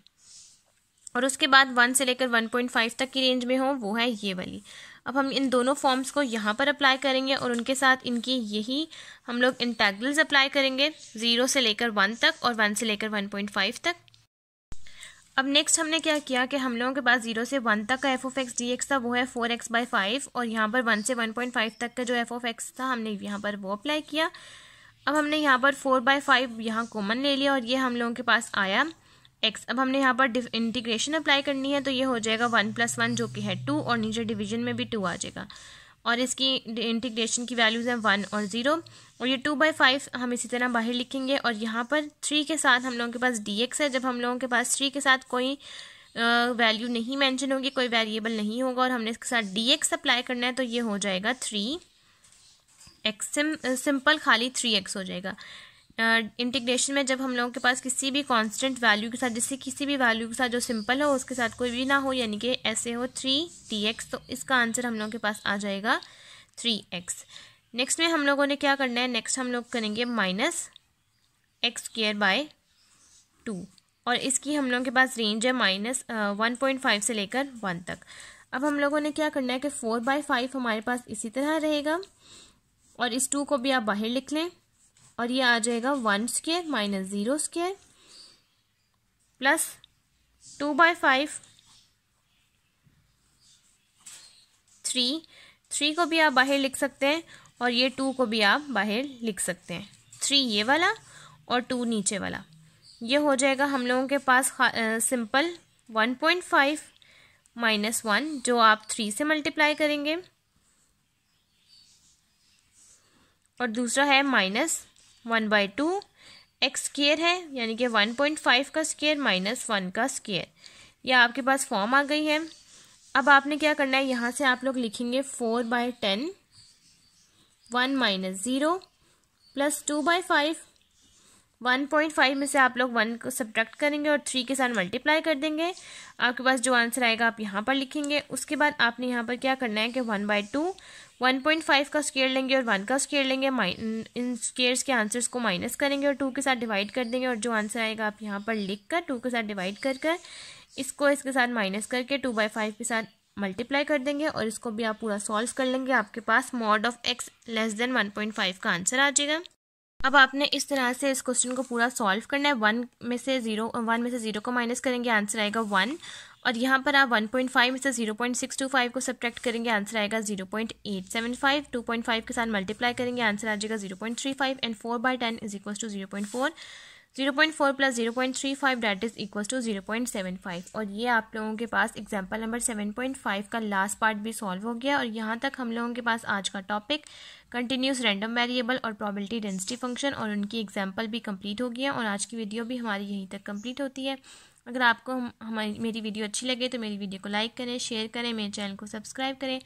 S1: और उसके बाद 1 से लेकर 1.5 तक की रेंज में हो, वो है ये वाली। अब हम इन दोनों फॉर्म्स को यहाँ पर अप्लाई करेंगे और उनके साथ इनकी यही हम लोग इंटेग्रल्स अप्लाई करेंगे 0 से लेकर 1 तक और 1 से लेकर 1.5 तक। अब नेक्स्ट हमने क्या किया कि हम लोगों के पास 0 से 1 तक का F of x D x था, वो है 4x/5 और यहाँ पर 1 से 1.5 तक का जो एफ ऑफ एक्स था हमने यहाँ पर वो अप्लाई किया। अब हमने यहाँ पर 4/5 यहाँ कॉमन ले लिया और ये हम लोगों के पास आया x। अब हमने यहाँ पर इंटीग्रेशन अप्लाई करनी है, तो ये हो जाएगा 1 + 1 जो कि है 2 और नीचे डिवीजन में भी 2 आ जाएगा और इसकी इंटीग्रेशन की वैल्यूज़ हैं 1 और 0 और ये 2/5 हम इसी तरह बाहर लिखेंगे। और यहाँ पर 3 के साथ हम लोगों के पास dx है। जब हम लोगों के पास 3 के साथ कोई वैल्यू नहीं मेंशन होगी, कोई वेरिएबल नहीं होगा और हमने इसके साथ dx अप्लाई करना है, तो ये हो जाएगा 3x। सिंपल खाली 3x हो जाएगा। इंटीग्रेशन में जब हम लोगों के पास किसी भी कांस्टेंट वैल्यू के साथ, जिससे किसी भी वैल्यू के साथ जो सिंपल हो उसके साथ कोई भी ना हो, यानी कि ऐसे हो 3dx, तो इसका आंसर हम लोगों के पास आ जाएगा 3x। नेक्स्ट में हम लोगों ने क्या करना है, नेक्स्ट हम लोग करेंगे -x² / 2 और इसकी हम लोगों के पास रेंज है -1.5 से लेकर 1 तक। अब हम लोगों ने क्या करना है कि 4/5 हमारे पास इसी तरह रहेगा और इस 2 को भी आप बाहर लिख लें और ये आ जाएगा 1² - 0² प्लस 2/5 3 को भी आप बाहर लिख सकते हैं और ये 2 को भी आप बाहर लिख सकते हैं। 3 ये वाला और 2 नीचे वाला, ये हो जाएगा हम लोगों के पास सिंपल 1.5 - 1 जो आप 3 से मल्टीप्लाई करेंगे और दूसरा है -1/2 x² है, यानी कि 1.5 का स्क्वायर -1 का स्क्वायर। ये आपके पास फॉर्म आ गई है। अब आपने क्या करना है, यहाँ से आप लोग लिखेंगे 4/10 1 - 0 प्लस 2/5 1.5 में से आप लोग 1 को सब्ट्रैक्ट करेंगे और 3 के साथ मल्टीप्लाई कर देंगे। आपके पास जो आंसर आएगा आप यहाँ पर लिखेंगे। उसके बाद आपने यहाँ पर क्या करना है कि 1/2 1.5 का स्क्वायर लेंगे और 1 का स्क्वायर लेंगे, इन स्क्वायर्स के आंसर्स को माइनस करेंगे और 2 के साथ डिवाइड कर देंगे और जो आंसर आएगा आप यहाँ पर लिख कर 2 के साथ डिवाइड कर इसको इसके साथ माइनस करके 2/5 के साथ मल्टीप्लाई कर देंगे और इसको भी आप पूरा सॉल्व कर लेंगे। आपके पास mod of x < 1.5 का आंसर आ जाएगा। अब आपने इस तरह से इस क्वेश्चन को पूरा सॉल्व करना है। 1 में से 0 को माइनस करेंगे, आंसर आएगा 1 और यहाँ पर आप 1.5 में से 0.625 को सब्ट्रैक्ट करेंगे, आंसर आएगा 0.875। 2.5 के साथ मल्टीप्लाई करेंगे, आंसर आ जाएगा 0.35 and 4/10 = 0.4 0.4 + 0.35 that is equal to 0.75। और ये आप लोगों के पास एग्जाम्पल नंबर 7.5 का लास्ट पार्ट भी सॉल्व हो गया। और यहाँ तक हम लोगों के पास आज का टॉपिक कंटिन्यूस रैंडम वेरिएबल और प्रोबेबिलिटी डेंसिटी फंक्शन और उनकी एग्जाम्पल भी कंप्लीट हो गया और आज की वीडियो भी हमारी यहीं तक कंप्लीट होती है। अगर आपको मेरी वीडियो अच्छी लगे तो मेरी वीडियो को लाइक करें, शेयर करें, मेरे चैनल को सब्सक्राइब करें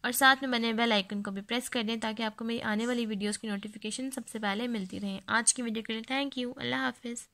S1: और साथ में बने बेल आइकन को भी प्रेस कर दें ताकि आपको मेरी आने वाली वीडियोस की नोटिफिकेशन सबसे पहले मिलती रहे। आज की वीडियो के लिए थैंक यू। अल्लाह हाफिज़।